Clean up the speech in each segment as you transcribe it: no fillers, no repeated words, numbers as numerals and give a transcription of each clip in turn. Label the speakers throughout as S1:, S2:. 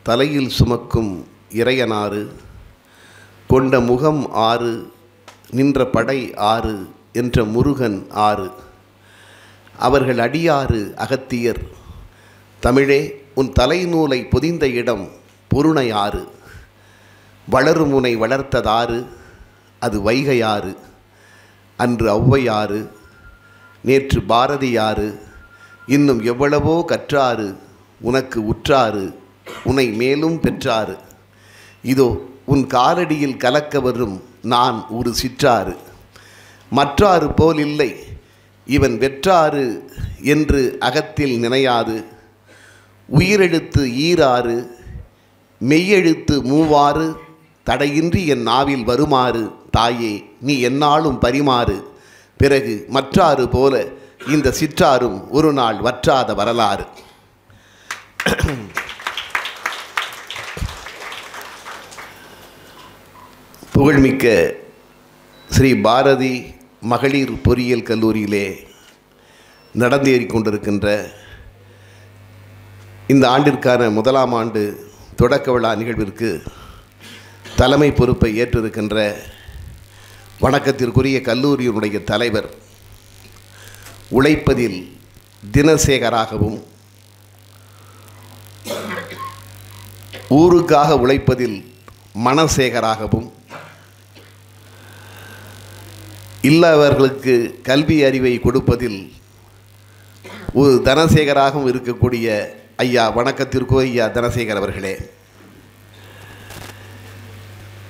S1: தலையில் சுமக்கும் இறையனாறு, கொண்ட முகம் ஆறு, நின்ற படை ஆறு என்ற முருகன் ஆறு. அவர்கள் அடியாறு அகத்தியர். தமிழே, உன் தலைநூலை பொதிந்த இடம் பொருணை ஆறு. வளருமுனை வளர்த்ததாறு, அது வைகையாறு. அன்று ஔவையாறு, நேற்று பாரதியாறு, இன்னும் எவ்வளவோ கற்றாறு, உனக்கு உற்றாறு, உன்னை மேலும் பெற்றாறு. இதோ உன் காலடியில் கலக்க வரும் நான் ஒரு சிற்றாறு. மற்றாறு போல் இல்லை இவன் வெற்றாறு என்று அகத்தில் நினையாது. உயிரெழுத்து ஈராறு, மெய்யெழுத்து மூவாறு, தடையின்றி என் நாவில் வருமாறு தாயே நீ எந்நாளும் பரிமாறு. பிறகு மற்றாறு போல இந்த சிற்றாரும் ஒரு நாள் வற்றாத வரலாறு. புகழ்மிக்க ஸ்ரீ பாரதி மகளிர் பொறியியல் கல்லூரியிலே நடந்தேறி கொண்டிருக்கின்ற இந்த ஆண்டிற்கான முதலாம் ஆண்டு தொடக்க விழா நிகழ்விற்கு தலைமை பொறுப்பை ஏற்றிருக்கின்ற வணக்கத்திற்குரிய கல்லூரியினுடைய தலைவர், உழைப்பதில் தினசேகராகவும் ஊருக்காக உழைப்பதில் மனசேகராகவும் இல்லாதவர்களுக்கு கல்வி அறிவை கொடுப்பதில் ஒரு தனசேகராகவும் இருக்கக்கூடிய ஐயா, வணக்கத்திற்குரிய ஐயா தனசேகர் அவர்களே,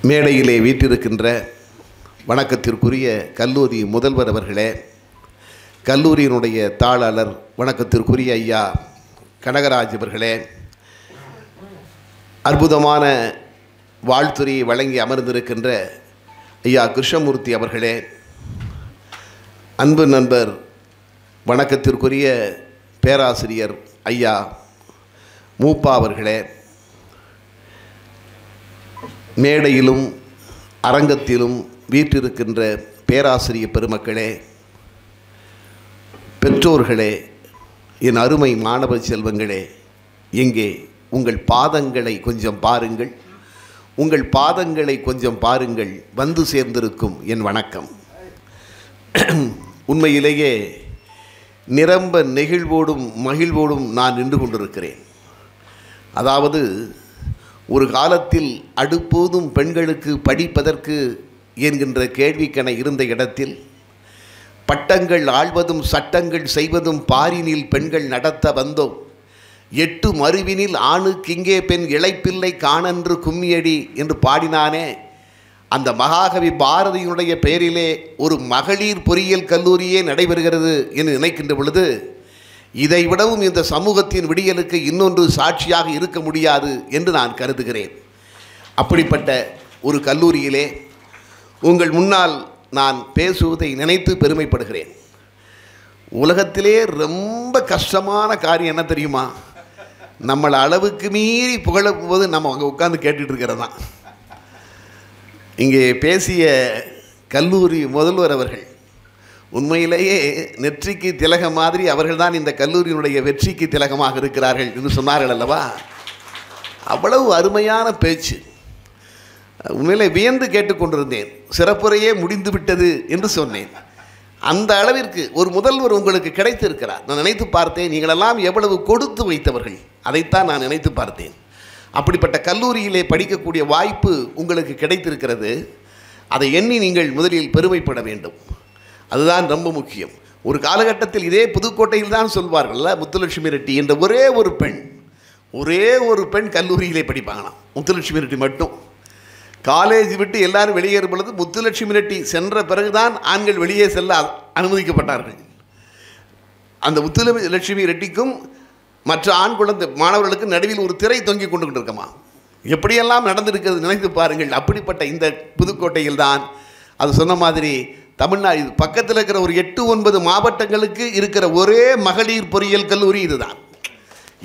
S1: மேடையிலே வீற்றிருக்கின்ற வணக்கத்திற்குரிய கல்லூரி முதல்வர் அவர்களே, கல்லூரியினுடைய தாளாளர் வணக்கத்திற்குரிய ஐயா கனகராஜ் அவர்களே, அற்புதமான வாழ்த்துறையை வழங்கி அமர்ந்திருக்கின்ற ஐயா கிருஷ்ணமூர்த்தி அவர்களே, அன்பு நண்பர் வணக்கத்திற்குரிய பேராசிரியர் ஐயா மூப்பா அவர்களே, மேடையிலும் அரங்கத்திலும் வீற்றிருக்கின்ற பேராசிரியர் பெருமக்களே, பெற்றோர்களே, என் அருமை மாணவ செல்வங்களே, எங்கே உங்கள் பாதங்களை கொஞ்சம் பாருங்கள், உங்கள் பாதங்களை கொஞ்சம் பாருங்கள், வந்து சேர்ந்திருக்கும் என் வணக்கம். உண்மையிலேயே நிரம்ப நெகிழ்வோடும் மகிழ்வோடும் நான் நின்று கொண்டிருக்கிறேன். அதாவது, ஒரு காலத்தில் அடுப்போதும் பெண்களுக்கு படிப்பதற்கு என்கின்ற கேள்விக்கணை இருந்த இடத்தில், பட்டங்கள் ஆள்வதும் சட்டங்கள் செய்வதும் பாரினில் பெண்கள் நடத்த வந்தோம், 8 மருவினில் ஆணுக்கு இங்கே பெண் இளைப்பில்லை காணன்று கும்மியடி என்று பாடினானே, அந்த மகாகவி பாரதியினுடைய பெயரிலே ஒரு மகளிர் பொறியியல் கல்லூரியே நடைபெறுகிறது என்று நினைக்கின்ற பொழுது, இதைவிடவும் இந்த சமூகத்தின் விடியலுக்கு இன்னொன்று சாட்சியாக இருக்க முடியாது என்று நான் கருதுகிறேன். அப்படிப்பட்ட ஒரு கல்லூரியிலே உங்கள் முன்னால் நான் பேசுவதை நினைத்து பெருமைப்படுகிறேன். உலகத்திலே ரொம்ப கஷ்டமான காரியம் என்ன தெரியுமா? நம்மளை அளவுக்கு மீறி புகழும்போது நம்ம அங்கே உட்காந்து கேட்டுட்டு இருக்கிறது தான். இங்கே பேசிய கல்லூரி முதல்வர் அவர்கள் உண்மையிலேயே நெற்றிக்கு திலகம் மாதிரி அவர்கள்தான் இந்த கல்லூரியினுடைய வெற்றிக்கு திலகமாக இருக்கிறார்கள் என்று சொன்னார்கள் அல்லவா? அவ்வளவு அருமையான பேச்சு. உண்மையிலே வியந்து கேட்டுக்கொண்டிருந்தேன். சிறப்புரையே முடிந்து விட்டது என்று சொன்னேன். அந்த அளவிற்கு ஒரு முதல்வர் உங்களுக்கு கிடைத்திருக்கிறார். நான் நினைத்து பார்த்தேன், நீங்களெல்லாம் எவ்வளவு கொடுத்து வைத்தவர்கள், அதைத்தான் நான் நினைத்து பார்த்தேன். அப்படிப்பட்ட கல்லூரியிலே படிக்கக்கூடிய வாய்ப்பு உங்களுக்கு கிடைத்திருக்கிறது. அதை எண்ணி நீங்கள் முதலில் பெருமைப்பட வேண்டும். அதுதான் ரொம்ப முக்கியம். ஒரு காலகட்டத்தில் இதே புதுக்கோட்டையில் தான் சொல்வார்கள்ல, முத்துலட்சுமி ரெட்டி என்ற ஒரே ஒரு பெண் கல்லூரியிலே படிப்பாங்களாம். முத்துலட்சுமி ரெட்டி மட்டும். காலேஜ் விட்டு எல்லாரும் வெளியேறும் பொழுது முத்துலட்சுமி ரெட்டி சென்ற பிறகுதான் ஆண்கள் வெளியே செல்ல அனுமதிக்கப்பட்டார்கள். அந்த முத்துலட்சுமி ரெட்டிக்கும் மற்ற ஆண் குழந்தை மாணவர்களுக்கு நடுவில் ஒரு திரை தொங்கிக் கொண்டு இருக்கமா. எப்படியெல்லாம் நடந்திருக்கிறது நினைத்து பாருங்கள். அப்படிப்பட்ட இந்த புதுக்கோட்டையில் தான் அது சொன்ன மாதிரி தமிழ்நாடு பக்கத்தில் இருக்கிற ஒரு 8-9 மாவட்டங்களுக்கு இருக்கிற ஒரே மகளிர் பொறியியல் கல்லூரி இதுதான்.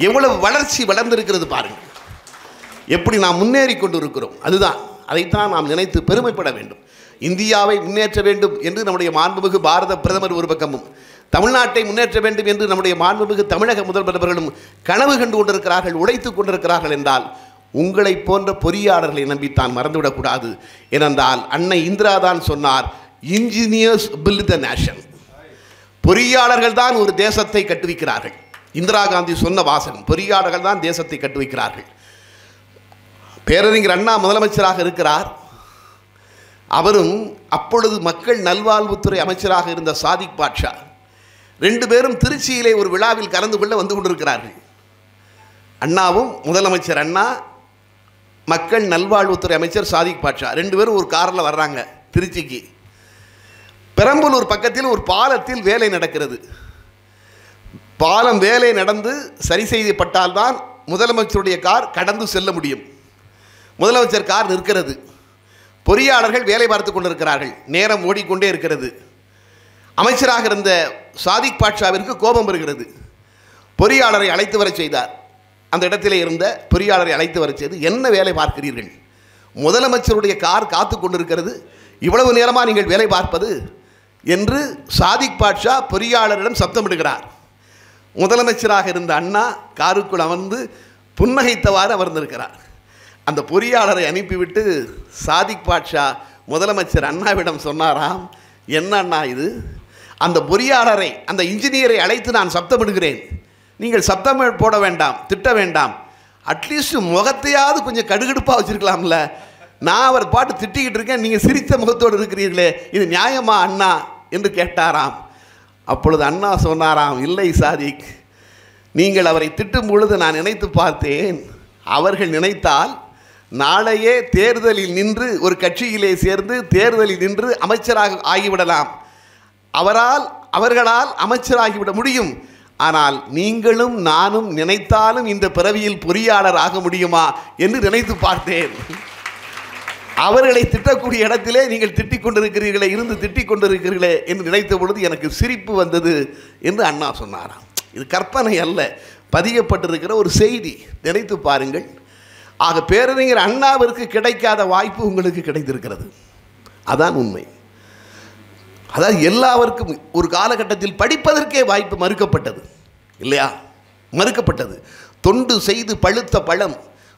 S1: எவ்வளவு வளர்ச்சி வளர்ந்திருக்கிறது பாருங்கள். எப்படி நாம் முன்னேறி கொண்டு இருக்கிறோம். அதுதான், அதைத்தான் நாம் நினைத்து பெருமைப்பட வேண்டும். இந்தியாவை முன்னேற்ற வேண்டும் என்று நம்முடைய மாண்புமிகு பாரத பிரதமர் ஒரு பக்கமும், தமிழ்நாட்டை முன்னேற்ற வேண்டும் என்று நம்முடைய மாண்புமிகு தமிழக முதல்வர் அவர்களும் கனவு கண்டு கொண்டிருக்கிறார்கள், உழைத்து கொண்டிருக்கிறார்கள் என்றால் உங்களை போன்ற பொறியாளர்களை நம்பித்தான் மறந்துவிடக்கூடாது. ஏனென்றால் அன்னை இந்திரா தான் சொன்னார், இன்ஜினியர்ஸ் பில்ட் த நேஷன். பொறியாளர்கள் தான் ஒரு தேசத்தை கட்டுவிக்கிறார்கள். இந்திரா காந்தி சொன்ன வாசகம், பொறியாளர்கள் தான் தேசத்தை கட்டுவிக்கிறார்கள். பேரறிஞர் அண்ணா முதலமைச்சராக இருக்கிறார். அவரும் அப்பொழுது மக்கள் நல்வாழ்வுத்துறை அமைச்சராக இருந்த சாதிக் பாட்ஷா 2 பேரும் திருச்சியிலே ஒரு விழாவில் கலந்து கொள்ள வந்து கொண்டிருக்கிறார்கள். அண்ணாவும் முதலமைச்சர் அண்ணா, மக்கள் நல்வாழ்வுத்துறை அமைச்சர் சாதிக் பாட்ஷா 2 பேரும் ஒரு காரில் வர்றாங்க திருச்சிக்கு. பெரம்பலூர் பக்கத்தில் ஒரு பாலத்தில் வேலை நடக்கிறது. பாலம் வேலை நடந்து சரி செய்யப்பட்டால்தான் முதலமைச்சருடைய கார் கடந்து செல்ல முடியும். முதலமைச்சர் கார் நிற்கிறது. பொறியாளர்கள் வேலை பார்த்து கொண்டிருக்கிறார்கள். நேரம் ஓடிக்கொண்டே இருக்கிறது. அமைச்சராக இருந்த சாதிக் பாட்ஷாவிற்கு கோபம் வருகிறது. பொறியாளரை அழைத்து வர செய்தார். அந்த இடத்திலே இருந்த பொறியாளரை அழைத்து வர செய்து, என்ன வேலை பார்க்கிறீர்கள்? முதலமைச்சருடைய கார் காத்து கொண்டிருக்கிறது, இவ்வளவு நேரமாக நீங்கள் வேலை பார்ப்பது என்று சாதிக் பாட்ஷா பொறியாளரிடம் சத்தமிடுகிறார். முதலமைச்சராக இருந்த அண்ணா காருக்குள் அமர்ந்து புன்னகைத்தவாறு அமர்ந்திருக்கிறார். அந்த பொறியாளரை அனுப்பிவிட்டு சாதிக் பாட்ஷா முதலமைச்சர் அண்ணாவிடம் சொன்னாராம், என்ன அண்ணா இது? அந்த பொறியாளரை, அந்த இன்ஜினியரை அழைத்து நான் சப்தமிடுகிறேன், நீங்கள் சப்தம் போட வேண்டாம், திட்ட வேண்டாம், அட்லீஸ்ட் முகத்தையாவது கொஞ்சம் கடுகடுப்பாக வச்சுருக்கலாம்ல. நான் அவர் பாட்டு திட்டிக்கிட்டு இருக்கேன், நீங்கள் சிரித்த முகத்தோடு இருக்கிறீர்களே, இது நியாயமா அண்ணா என்று கேட்டாராம். அப்பொழுது அண்ணா சொன்னாராம், இல்லை சாதிக், நீங்கள் அவரை திட்டும் பொழுது நான் நினைத்து பார்த்தேன், அவர்கள் நினைத்தால் நாளையே தேர்தலில் நின்று ஒரு கட்சியிலே சேர்ந்து தேர்தலில் நின்று அமைச்சராக ஆகிவிடலாம், அவர்களால் அமைச்சராகிவிட முடியும். ஆனால் நீங்களும் நானும் நினைத்தாலும் இந்த பிறவியில் பொறியாளர் ஆக முடியுமா என்று நினைத்து பார்த்தேன். அவர்களை திட்டக்கூடிய இடத்திலே நீங்கள் திட்டிக் கொண்டிருக்கிறீர்களே, இருந்து திட்டிக் கொண்டிருக்கிறீர்களே என்று நினைத்த பொழுது எனக்கு சிரிப்பு வந்தது என்று அண்ணா சொன்னாராம். இது கற்பனை அல்ல, பதியப்பட்டிருக்கிற ஒரு செய்தி. நினைத்து பாருங்கள். ஆக பேரறிஞர் அண்ணாவிற்கு கிடைக்காத வாய்ப்பு உங்களுக்கு கிடைத்திருக்கிறது. அதான் உண்மை. அதாவது எல்லாருக்கும் ஒரு காலகட்டத்தில் படிப்பதற்கே வாய்ப்பு மறுக்கப்பட்டது இல்லையா? மறுக்கப்பட்டது. தொண்டு செய்து பழுத்த பழம்,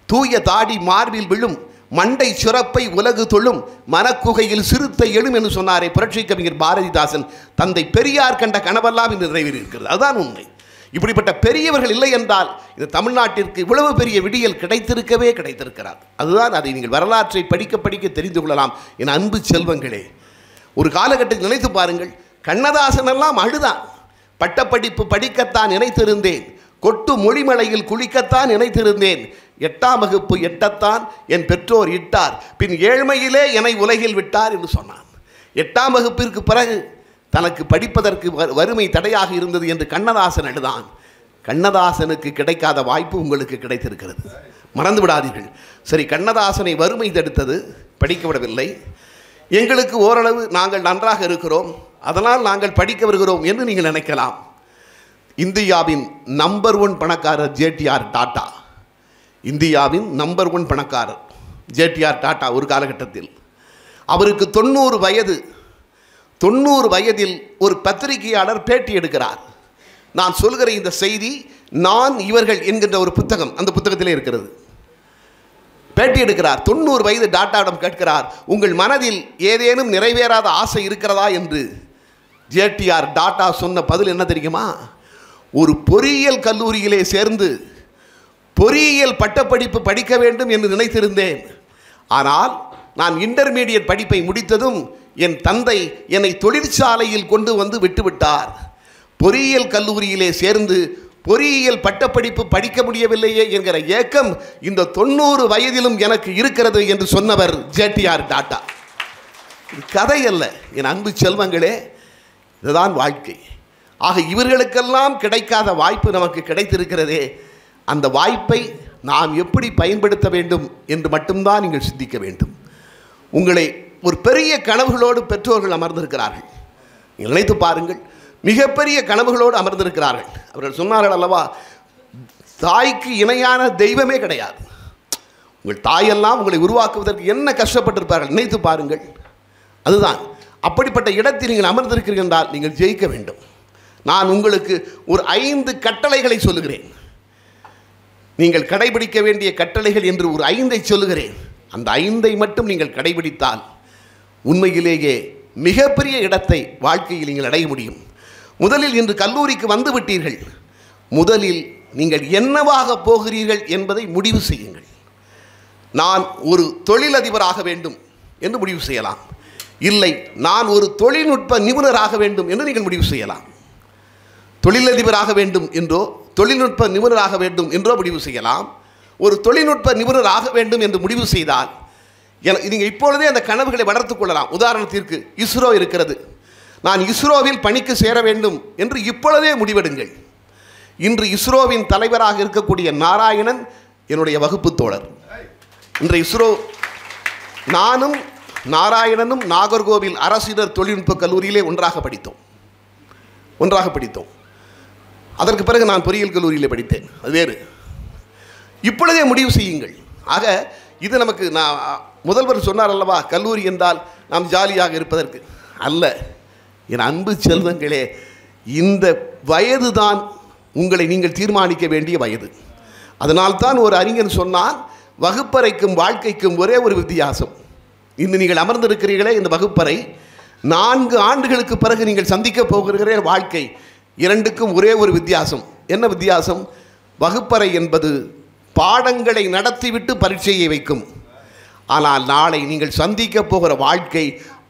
S1: தூய தாடி மார்பில் விழும், மண்டை சிறப்பை உலகு தொழும், மனக்குகையில் சிறுத்தை எழும் என்று சொன்னாரே புரட்சி கவிஞர் பாரதிதாசன். தந்தை பெரியார் கண்ட கனவெல்லாம் இன்று நிறைவேறியிருக்கிறது. அதுதான் உண்மை. இப்படிப்பட்ட பெரியவர்கள் இல்லை என்றால் இந்த தமிழ்நாட்டிற்கு இவ்வளவு பெரிய விடியல் கிடைத்திருக்கிறார். அதுதான், அதை நீங்கள் வரலாற்றை படிக்க படிக்க தெரிந்து கொள்ளலாம். என் அன்பு செல்வங்களே, ஒரு காலகட்டத்தில் நினைத்து பாருங்கள். கண்ணதாசன் எல்லாம் அழுதான். பட்டப்படிப்பு படிக்கத்தான் நினைத்திருந்தேன், கொட்டு மொழிமலையில் குளிக்கத்தான் நினைத்திருந்தேன், 8ஆம் வகுப்பு எட்டத்தான் என் பெற்றோர் இட்டார், பின் ஏழ்மையிலே என்னை உலகில் விட்டார் என்று சொன்னான். 8ஆம் வகுப்பிற்கு பிறகு தனக்கு படிப்பதற்கு வறுமை தடையாக இருந்தது என்று கண்ணதாசன் அழுதான். கண்ணதாசனுக்கு கிடைக்காத வாய்ப்பு உங்களுக்கு கிடைத்திருக்கிறது, மறந்து விடாதீர்கள். சரி, கண்ணதாசனை வறுமை தடுத்தது, படிக்க விடவில்லை. எங்களுக்கு ஓரளவு நாங்கள் நன்றாக இருக்கிறோம், அதனால் நாங்கள் படிக்க வருகிறோம் என்று நீங்கள் நினைக்கலாம். இந்தியாவின் நம்பர் 1 பணக்காரர் ஜேடிஆர் டாட்டா. இந்தியாவின் நம்பர் 1 பணக்காரர் ஜேடிஆர் டாட்டா ஒரு காலகட்டத்தில். அவருக்கு 90 வயது. 90 வயதில் ஒரு பத்திரிகையாளர் பேட்டி எடுக்கிறார். நான் சொல்கிற இந்த செய்தி நான் இவர்கள் என்கின்ற ஒரு புத்தகம், அந்த புத்தகத்திலே இருக்கிறது. பேட்டி எடுக்கிறார். 90 வயது டாட்டாவிடம் கேட்கிறார், உங்கள் மனதில் ஏதேனும் நிறைவேறாத ஆசை இருக்கிறதா என்று. ஜேடிஆர் டாட்டா சொன்ன பதில் என்ன தெரியுமா? ஒரு பொறியியல் கல்லூரியிலே சேர்ந்து பொறியியல் பட்டப்படிப்பு படிக்க வேண்டும் என்று நினைத்திருந்தேன். ஆனால் நான் இன்டர்மீடியட் படிப்பை முடித்ததும் என் தந்தை என்னை தொழிற்சாலையில் கொண்டு வந்து விட்டுவிட்டார். பொறியியல் கல்லூரியிலே சேர்ந்து பொறியியல் பட்டப்படிப்பு படிக்க முடியவில்லையே என்கிற ஏக்கம் இந்த 90 வயதிலும் எனக்கு இருக்கிறது என்று சொன்னவர் ஜேடிஆர் டாட்டா. இது கதை அல்ல என் அன்பு செல்வங்களே, இதுதான் வாழ்க்கை. ஆக இவர்களுக்கெல்லாம் கிடைக்காத வாய்ப்பு நமக்கு கிடைத்திருக்கிறதே, அந்த வாய்ப்பை நாம் எப்படி பயன்படுத்த வேண்டும் என்று மட்டும்தான் நீங்கள் சிந்திக்க வேண்டும். உங்களை ஒரு பெரிய கனவுகளோடு பெற்றோர்கள் அமர்ந்திருக்கிறார்கள். நீங்கள் நினைத்து பாருங்கள், மிகப்பெரிய கனவுகளோடு அமர்ந்திருக்கிறார்கள். அவர்கள் சொன்னார்கள் அல்லவா, தாய்க்கு இணையான தெய்வமே கிடையாது. உங்கள் தாயெல்லாம் உங்களை உருவாக்குவதற்கு என்ன கஷ்டப்பட்டிருப்பார்கள் நினைத்து பாருங்கள். அதுதான், அப்படிப்பட்ட இடத்தில் நீங்கள் அமர்ந்திருக்கிறீர்கள் என்றால் நீங்கள் ஜெயிக்க வேண்டும். நான் உங்களுக்கு ஒரு 5 கட்டளைகளை சொல்லுகிறேன். நீங்கள் கடைபிடிக்க வேண்டிய கட்டளைகள் என்று ஒரு 5ஐ சொல்லுகிறேன். அந்த 5ஐ மட்டும் நீங்கள் கடைபிடித்தால் உண்மையிலேயே மிகப்பெரிய இடத்தை வாழ்க்கையில் நீங்கள் அடைய முடியும். முதலில் இன்று கல்லூரிக்கு வந்து விட்டீர்கள். முதலில் நீங்கள் என்னவாக போகிறீர்கள் என்பதை முடிவு செய்யுங்கள். நான் ஒரு தொழிலதிபராக வேண்டும் என்று முடிவு செய்யலாம். இல்லை, நான் ஒரு தொழில்நுட்ப நிபுணராக வேண்டும் என்று நீங்கள் முடிவு செய்யலாம். தொழிலதிபராக வேண்டும் என்றோ தொழில்நுட்ப நிபுணராக வேண்டும் என்றோ முடிவு செய்யலாம். ஒரு தொழில்நுட்ப நிபுணராக வேண்டும் என்று முடிவு செய்தால் நீங்கள் இப்பொழுதே அந்த கனவுகளை வளர்த்து கொள்ளலாம். உதாரணத்திற்கு இஸ்ரோ இருக்கிறது. நான் இஸ்ரோவில் பணிக்கு சேர வேண்டும் என்று இப்பொழுதே முடிவெடுங்கள். இன்று இஸ்ரோவின் தலைவராக இருக்கக்கூடிய நாராயணன் என்னுடைய வகுப்பு தோழர். இன்று இஸ்ரோ நானும் நாராயணனும் நாகர்கோவில் அரசினர் தொழில்நுட்ப கல்லூரியிலே ஒன்றாக படித்தோம். அதற்கு பிறகு நான் பொறியியல் கல்லூரியில் படித்தேன். அது வேறு. இப்பொழுதே முடிவு செய்யுங்கள். ஆக இது நமக்கு நான் முதல்வர் சொன்னார் அல்லவா, கல்லூரி என்றால் நாம் ஜாலியாக இருப்பதற்கு அல்ல. என் அன்பு செல்வங்களே, இந்த வயது தான் உங்களை நீங்கள் தீர்மானிக்க வேண்டிய வயது. அதனால்தான் ஒரு அறிஞன் சொன்னான், வகுப்பறைக்கும் வாழ்க்கைக்கும் ஒரே ஒரு வித்தியாசம். இன்று நீங்கள் அமர்ந்திருக்கிறீர்களே இந்த வகுப்பறை, 4 ஆண்டுகளுக்கு பிறகு நீங்கள் சந்திக்க போகிறீர்களே வாழ்க்கை, இரண்டுக்கும் ஒரே ஒரு வித்தியாசம். என்ன வித்தியாசம்? வகுப்பறை என்பது பாடங்களை நடத்திவிட்டு பரீட்சையை வைக்கும். ஆனால் நாளை நீங்கள் சந்திக்க போகிற வாழ்க்கை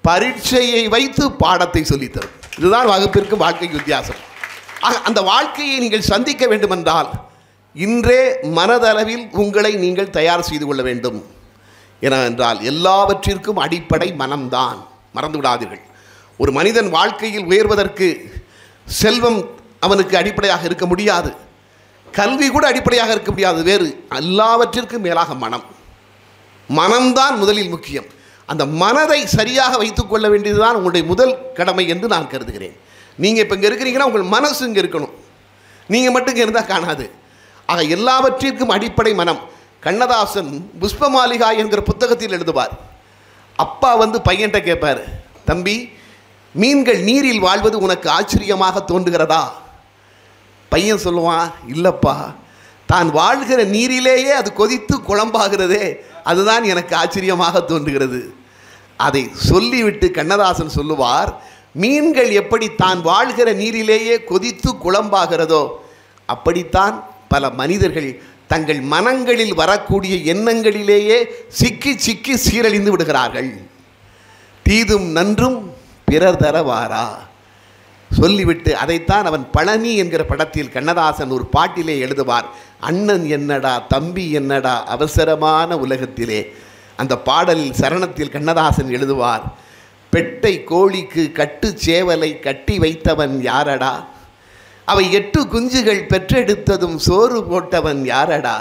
S1: பரீட்சையை வைத்து பாடத்தை சொல்லித்தரும். இதுதான் வகுப்பிற்கும் வாழ்க்கைக்கு வித்தியாசம். அந்த வாழ்க்கையை நீங்கள் சந்திக்க வேண்டுமென்றால் இன்றே மனதளவில் உங்களை நீங்கள் தயார் செய்து கொள்ள வேண்டும். ஏனென்றால் எல்லாவற்றிற்கும் அடிப்படை மனம்தான். மறந்து விடாதீர்கள். ஒரு மனிதன் வாழ்க்கையில் உயர்வதற்கு செல்வம் அவனுக்கு அடிப்படையாக இருக்க முடியாது, கல்வி கூட அடிப்படையாக இருக்க முடியாது. வேறு எல்லாவற்றிற்கும் மேலாக மனம்தான் முதலில் முக்கியம். அந்த மனதை சரியாக வைத்துக்கொள்ள வேண்டியதுதான் உங்களுடைய முதல் கடமை என்று நான் கருதுகிறேன். நீங்கள் இப்போ இங்கே இருக்கிறீங்கன்னா உங்கள் மனசு இங்கே இருக்கணும். நீங்கள் மட்டும் இங்கே இருந்தால் காணாது. ஆக எல்லாவற்றிற்கும் அடிப்படை மனம். கண்ணதாசன் புஷ்பமாலிகா என்கிற புத்தகத்தில் எழுதுவார். அப்பா வந்து பையன்கிட்ட கேட்பார், தம்பி, மீன்கள் நீரில் வாழ்வது உனக்கு ஆச்சரியமாக தோன்றுகிறதா? பையன் சொல்லுவான், இல்லைப்பா, தான் வாழ்கிற நீரிலேயே அது கொதித்து குழம்பாகிறதே, அதுதான் எனக்கு ஆச்சரியமாக தோன்றுகிறது. அதை சொல்லிவிட்டு கண்ணதாசன் சொல்லுவார், மீன்கள் எப்படி தான் வாழ்கிற நீரிலேயே கொதித்து குழம்பாகிறதோ அப்படித்தான் பல மனிதர்கள் தங்கள் மனங்களில் வரக்கூடிய எண்ணங்களிலேயே சிக்கி சிக்கி சீரழிந்து விடுகிறார்கள். தீதும் நன்றும் பிறர் தரவாரா சொல்லிவிட்டு அதைத்தான் அவன் பழனி என்கிற படத்தில் கண்ணதாசன் ஒரு பாட்டிலே எழுதுவார். அண்ணன் என்னடா தம்பி என்னடா அவசரமான உலகத்திலே. அந்த பாடலில் சரணத்தில் கண்ணதாசன் எழுதுவார், பெட்டை கோழிக்கு கட்டு சேவலை கட்டி வைத்தவன் யாரடா, அவை 8 குஞ்சுகள் பெற்றெடுத்ததும் சோறு போட்டவன் யாரடா,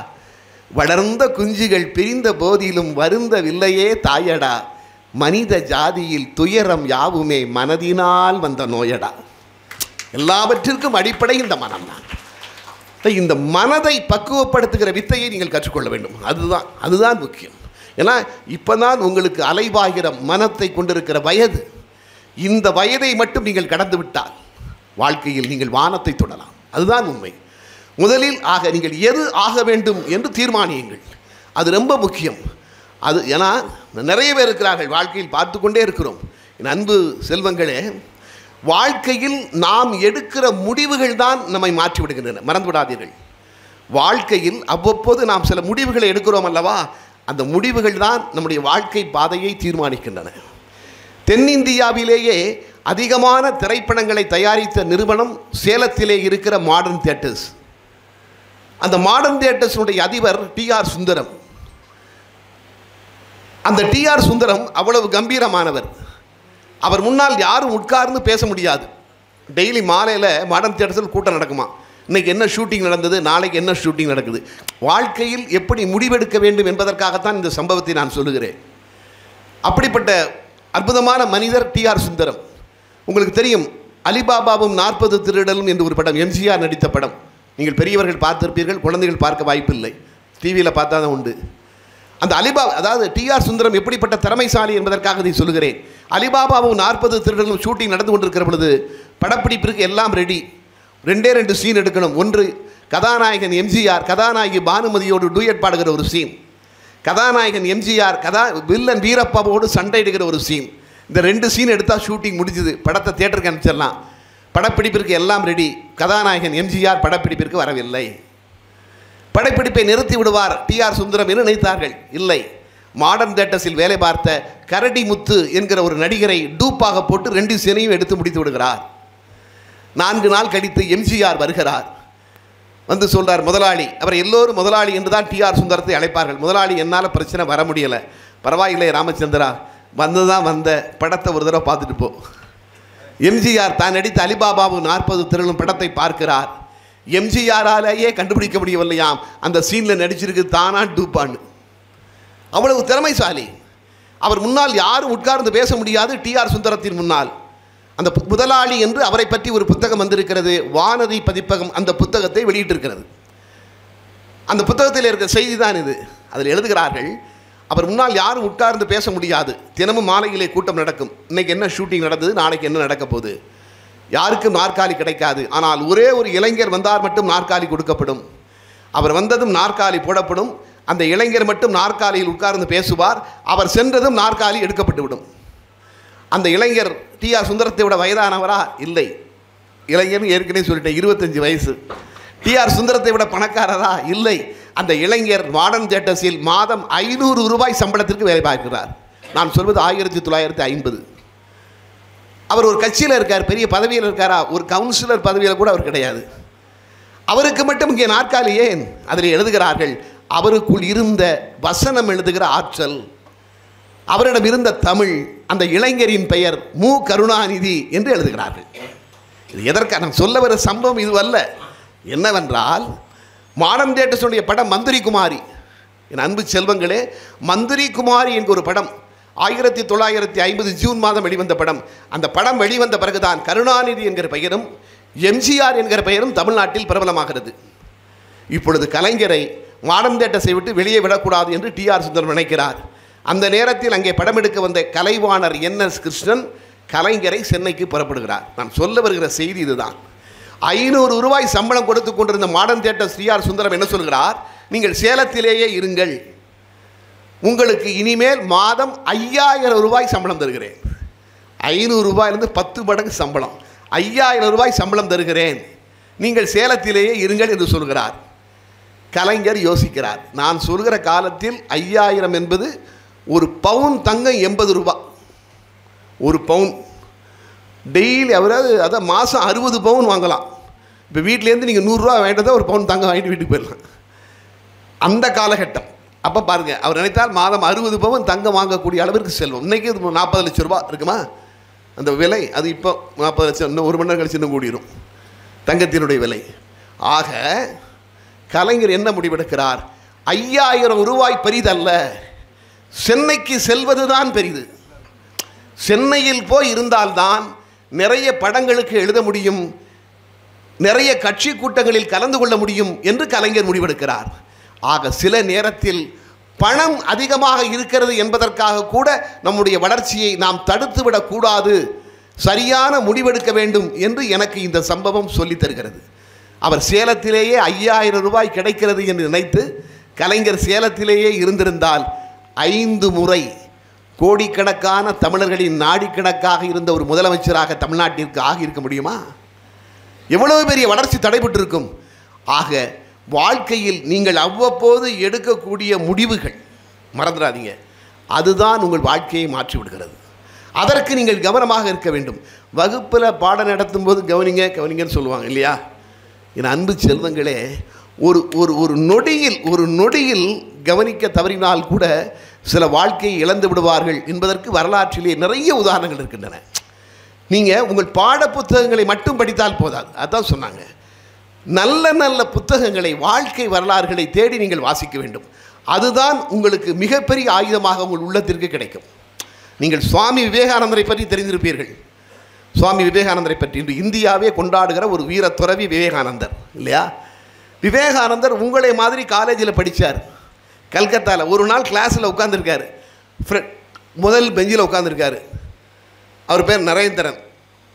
S1: வளர்ந்த குஞ்சுகள் பிரிந்த போதிலும் வருந்தவில்லையே தாயடா, மனித ஜாதியில் துயரம் யாவுமே மனதினால் வந்த நோயடா. எல்லாவற்றிற்கும் அடிப்படை இந்த மனம்தான். இந்த மனதை பக்குவப்படுத்துகிற வித்தையை நீங்கள் கற்றுக்கொள்ள வேண்டும். அதுதான் முக்கியம். ஏன்னா இப்போ தான் உங்களுக்கு அலைவாகிற மனத்தை கொண்டிருக்கிற வயது. இந்த வயதை மட்டும் நீங்கள் கடந்து விட்டால் வாழ்க்கையில் நீங்கள் வானத்தை தொடலாம். அதுதான் உண்மை. முதலில் நீங்கள் எது ஆக வேண்டும் என்று தீர்மானியுங்கள். அது ரொம்ப முக்கியம். அது ஏன்னா நிறைய பேர் இருக்கிறார்கள், வாழ்க்கையில் பார்த்து கொண்டே இருக்கிறோம். என் அன்பு செல்வங்களே, வாழ்க்கையில் நாம் எடுக்கிற முடிவுகள் தான் நம்மை மாற்றி விடுகின்றன. மறந்து விடாதீர்கள். வாழ்க்கையில் அவ்வப்போது நாம் சில முடிவுகளை எடுக்கிறோம் அல்லவா, அந்த முடிவுகள் தான் நம்முடைய வாழ்க்கை பாதையை தீர்மானிக்கின்றன. தென்னிந்தியாவிலேயே அதிகமான திரைப்படங்களை தயாரித்த நிறுவனம் சேலத்திலே இருக்கிற மாடர்ன் தியேட்டர்ஸ். அந்த மாடர்ன் தியேட்டர்ஸுடைய அதிபர் டி.ஆர். சுந்தரம். அந்த டி.ஆர். சுந்தரம் அவ்வளவு கம்பீரமானவர். அவர் முன்னால் யாரும் உட்கார்ந்து பேச முடியாது. டெய்லி மாலையில் மாடர்ன் தியேட்டர்ஸில் கூட்டம் நடக்குமா, இன்றைக்கி என்ன ஷூட்டிங் நடந்தது, நாளைக்கு என்ன ஷூட்டிங் நடக்குது. வாழ்க்கையில் எப்படி முடிவெடுக்க வேண்டும் என்பதற்காகத்தான் இந்த சம்பவத்தை நான் சொல்லுகிறேன். அப்படிப்பட்ட அற்புதமான மனிதர் டி.ஆர். சுந்தரம். உங்களுக்கு தெரியும், அலிபாபாவும் 40 திருடலும் என்று ஒரு படம், எம்ஜிஆர் நடித்த படம். நீங்கள் பெரியவர்கள் பார்த்திருப்பீர்கள், குழந்தைகள் பார்க்க வாய்ப்பில்லை, டிவியில் பார்த்தா தான் உண்டு. அந்த அதாவது டி.ஆர். சுந்தரம் எப்படிப்பட்ட திறமைசாலி என்பதற்காக இதை சொல்லுகிறேன். அலிபாபாவும் 40 திருடலும் ஷூட்டிங் நடந்து கொண்டிருக்கிற பொழுது படப்பிடிப்பிற்கு எல்லாம் ரெடி. 2 சீன் எடுக்கணும். ஒன்று கதாநாயகன் எம்ஜிஆர் கதாநாயகி பானுமதியோடு டூயட் பாடுகிற ஒரு சீன், கதாநாயகன் எம்ஜிஆர் வில்லன் வீரப்பாவோடு சண்டையிடுகிற ஒரு சீன். இந்த 2 சீன் எடுத்தால் ஷூட்டிங் முடிஞ்சுது, படத்தை தியேட்டருக்கு அனுப்பிச்சிடலாம். படப்பிடிப்பிற்கு எல்லாம் ரெடி. கதாநாயகன் எம்ஜிஆர் படப்பிடிப்பிற்கு வரவில்லை. படப்பிடிப்பை நிறுத்தி விடுவார் டிஆர் சுந்தரம் என்று நினைத்தார்கள். இல்லை, மாடர்ன் தியேட்டர்ஸில் வேலை பார்த்த கரடி முத்து என்கிற ஒரு நடிகரை டூப்பாக போட்டு 2 சீனையும் எடுத்து முடித்து விடுகிறார். 4 நாள் கழித்து எம்ஜிஆர் வருகிறார். வந்து சொல்கிறார் முதலாளி. அவர் எல்லோரும் முதலாளி என்று தான் டிஆர் சுந்தரத்தை அழைப்பார்கள். முதலாளி, என்னால் பிரச்சனை வர முடியலை. பரவாயில்லை ராமச்சந்திரா, வந்து தான் வந்த படத்தை ஒரு தடவை பார்த்துட்டு போ. எம்ஜிஆர் தான் நடித்த அலிபாபாவும் 40 திருளும் படத்தை பார்க்கிறார். எம்ஜிஆராலேயே கண்டுபிடிக்க முடியவில்லையாம் அந்த சீனில் நடிச்சிருக்கு தானா டூப்பான்னு. அவ்வளவு திறமைசாலி. அவர் முன்னால் யாரும் உட்கார்ந்து பேச முடியாது. டிஆர் சுந்தரத்தின் முன்னால் அந்த முதலாளி என்று அவரை பற்றி ஒரு புத்தகம் வந்திருக்கிறது. வானதி பதிப்பகம் அந்த புத்தகத்தை வெளியிட்டிருக்கிறது. அந்த புத்தகத்தில் இருக்கிற செய்தி தான் இது. அதில் எழுதுகிறார்கள், அவர் முன்னால் யாரும் உட்கார்ந்து பேச முடியாது. தினமும் மாலையிலே கூட்டம் நடக்கும். இன்றைக்கி என்ன ஷூட்டிங் நடந்தது, நாளைக்கு என்ன நடக்க போகுது, யாருக்கும் நாற்காலி கிடைக்காது. ஆனால் ஒரே ஒரு இளைஞர் வந்தால் மட்டும் நாற்காலி கொடுக்கப்படும். அவர் வந்ததும் நாற்காலி போடப்படும். அந்த இளைஞர் மட்டும் நாற்காலியில் உட்கார்ந்து பேசுவார். அவர் சென்றதும் நாற்காலி எடுக்கப்பட்டு விடும். அந்த இளைஞர் டிஆர் சுந்தரத்தை விட வயதானவரா? இல்லை, இளைஞர் ஏற்கனவே சொல்லிட்டேன், 25 வயசு. டிஆர் சுந்தரத்தை விட பணக்காரரா? இல்லை. அந்த இளைஞர் மாடர்ன் தியேட்டர்ஸில் மாதம் 500 ரூபாய் சம்பளத்திற்கு வேலை பார்க்கிறார். நான் சொல்வது 1950. அவர் ஒரு கட்சியில் இருக்கார், பெரிய பதவியில் இருக்காரா? ஒரு கவுன்சிலர் பதவியில் கூட அவர் கிடையாது. அவருக்கு மட்டும் இங்கே நாற்காலி ஏன்? அதில் எழுதுகிறார்கள், அவருக்குள் இருந்த வசனம் எழுதுகிற ஆற்றல், அவரிடம் இருந்த தமிழ். அந்த இளைஞரின் பெயர் மு. கருணாநிதி என்று எழுதுகிறார்கள். இது எதற்காக நான் சொல்ல வர சம்பவம் இதுவல்ல. என்னவென்றால், மாடர்ன் தியேட்டர்ஸுடைய படம் மந்திரி குமாரி. என் அன்பு செல்வங்களே, மந்திரி குமாரி என்கிற ஒரு படம் 1950 ஜூன் மாதம் வெளிவந்த படம். அந்த படம் வெளிவந்த பிறகுதான் கருணாநிதி என்கிற பெயரும் எம்ஜிஆர் என்கிற பெயரும் தமிழ்நாட்டில் பிரபலமாகிறது. இப்பொழுது கலைஞரை மாடர்ன் தியேட்டர்ஸை விட்டு வெளியே விடக்கூடாது என்று டிஆர் சுந்தரம் நினைக்கிறார். அந்த நேரத்தில் அங்கே படம் எடுக்க வந்த கலைவாணர் NS கிருஷ்ணன் கலைஞரை சென்னைக்கு புறப்படுகிறார். நான் சொல்ல வருகிற செய்தி இதுதான். 500 ரூபாய் சம்பளம் கொடுத்து கொண்டிருந்த மாடர்ன் தியேட்டர்ஸ் டிஆர் சுந்தரம் என்ன சொல்கிறார், நீங்கள் சேலத்திலேயே இருங்கள், உங்களுக்கு இனிமேல் மாதம் 5000 ரூபாய் சம்பளம் தருகிறேன். 500 ரூபாயிலிருந்து 10 மடங்கு சம்பளம், 5000 ரூபாய் சம்பளம் தருகிறேன், நீங்கள் சேலத்திலேயே இருங்கள் என்று சொல்கிறார். கலைஞர் யோசிக்கிறார். நான் சொல்கிற காலத்தில் 5000 என்பது ஒரு பவுன் தங்கம் 80 ரூபாய். ஒரு பவுன் டெய்லி அவராது அதான் மாதம் 60 பவுன் வாங்கலாம். இப்போ வீட்டிலேருந்து நீங்கள் 100 ரூபா வாங்கிட்டு ஒரு பவுன் தங்கம் வாங்கிட்டு வீட்டுக்கு போயிடலாம். அந்த காலகட்டம். அப்போ பாருங்கள், அவர் நினைத்தால் மாதம் 60 பவுன் தங்கம் வாங்கக்கூடிய அளவிற்கு செல்வம். இன்றைக்கி 40 லட்சம் ரூபா இருக்குமா அந்த விலை? அது இப்போ 40 லட்சம், இன்னும் 1 மணி நேரம் கழிச்சு இன்னும் கூடிடும் தங்கத்தினுடைய விலை. ஆக கலைஞர் என்ன முடிவெடுக்கிறார், 5000 ரூபாய் பெரிதல்ல, சென்னைக்கு செல்வது தான் பெரிது. சென்னையில் போய் இருந்தால்தான் நிறைய படங்களுக்கு எழுத முடியும், நிறைய கட்சி கூட்டங்களில் கலந்து கொள்ள முடியும் என்று கலைஞர் முடிவெடுக்கிறார். ஆக சில நேரத்தில் பணம் அதிகமாக இருக்கிறது என்பதற்காக கூட நம்முடைய வளர்ச்சியை நாம் தடுத்துவிடக்கூடாது, சரியான முடிவெடுக்க வேண்டும் என்று எனக்கு இந்த சம்பவம் சொல்லித் தருகிறது. அவர் சேலத்திலேயே 5000 ரூபாய் கிடைக்கிறது என்று நினைத்து கலைஞர் சேலத்திலேயே இருந்திருந்தால் 5 முறை கோடிக்கணக்கான தமிழர்களின் நாடிக்கணக்காக இருந்த ஒரு முதலமைச்சராக தமிழ்நாட்டிற்கு ஆகியிருக்க முடியுமா? எவ்வளவு பெரிய வளர்ச்சி தடைபட்டிருக்கும். ஆக வாழ்க்கையில் நீங்கள் அவ்வப்போது எடுக்கக்கூடிய முடிவுகள் மறந்துடாதீங்க, அதுதான் உங்கள் வாழ்க்கையை மாற்றி விடுகிறது. அதற்கு நீங்கள் கவனமாக இருக்க வேண்டும். வகுப்பில் பாடம் நடத்தும் போது கவனிங்கன்னு சொல்லுவாங்க இல்லையா? என் அன்பு செல்வங்களே, ஒரு நொடியில் கவனிக்க தவறினால் கூட சில வாழ்க்கையை இழந்து விடுவார்கள் என்பதற்கு வரலாற்றிலே நிறைய உதாரணங்கள் இருக்கின்றன. நீங்கள் உங்கள் பாட புத்தகங்களை மட்டும் படித்தால் போதாது. அதான் சொன்னாங்க, நல்ல நல்ல புத்தகங்களை, வாழ்க்கை வரலாறுகளை தேடி நீங்கள் வாசிக்க வேண்டும். அதுதான் உங்களுக்கு மிகப்பெரிய ஆயுதமாக உங்கள் உள்ளத்திற்கு கிடைக்கும். நீங்கள் சுவாமி விவேகானந்தரை பற்றி தெரிந்திருப்பீர்கள். சுவாமி விவேகானந்தரை பற்றி இன்று இந்தியாவே கொண்டாடுகிற ஒரு வீர துறவி விவேகானந்தர் இல்லையா? விவேகானந்தர் உங்களை மாதிரி காலேஜில் படித்தார். கல்கத்தாவில் ஒரு நாள் கிளாஸில் உட்காந்துருக்காரு, முதல் பெஞ்சில் உட்காந்துருக்காரு. அவர் பேர் நரேந்திரன்.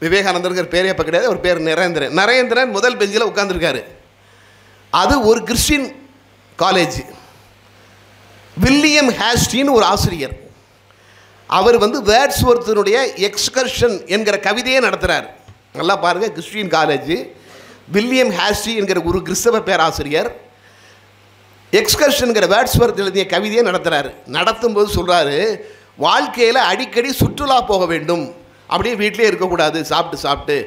S1: விவேகானந்தருங்கிற பேரே அப்போ கிடையாது, அவர் பேர் நரேந்திரன். நரேந்திரன் முதல் பெஞ்சில் உட்காந்துருக்காரு. அது ஒரு கிறிஸ்டின் காலேஜ். வில்லியம் ஹேஸ்டின்னு ஒரு ஆசிரியர், அவர் வந்து வேர்ட்ஸ்வொர்த்தினுடைய எக்ஸ்கர்ஷன் என்கிற கவிதையை நடத்துகிறார். நல்லா பாருங்கள், கிறிஸ்டின் காலேஜ், வில்லியம் ஹேஸ்டி என்கிற ஒரு கிறிஸ்தவ பேராசிரியர் எக்ஸ்கர்ஷன்கிற வேர்ட்ஸ்வொர்த் எழுதிய கவிதையை நடத்துகிறாரு. நடத்தும்போது சொல்கிறாரு, வாழ்க்கையில் அடிக்கடி சுற்றுலா போக வேண்டும், அப்படியே வீட்டிலே இருக்கக்கூடாது, சாப்பிட்டு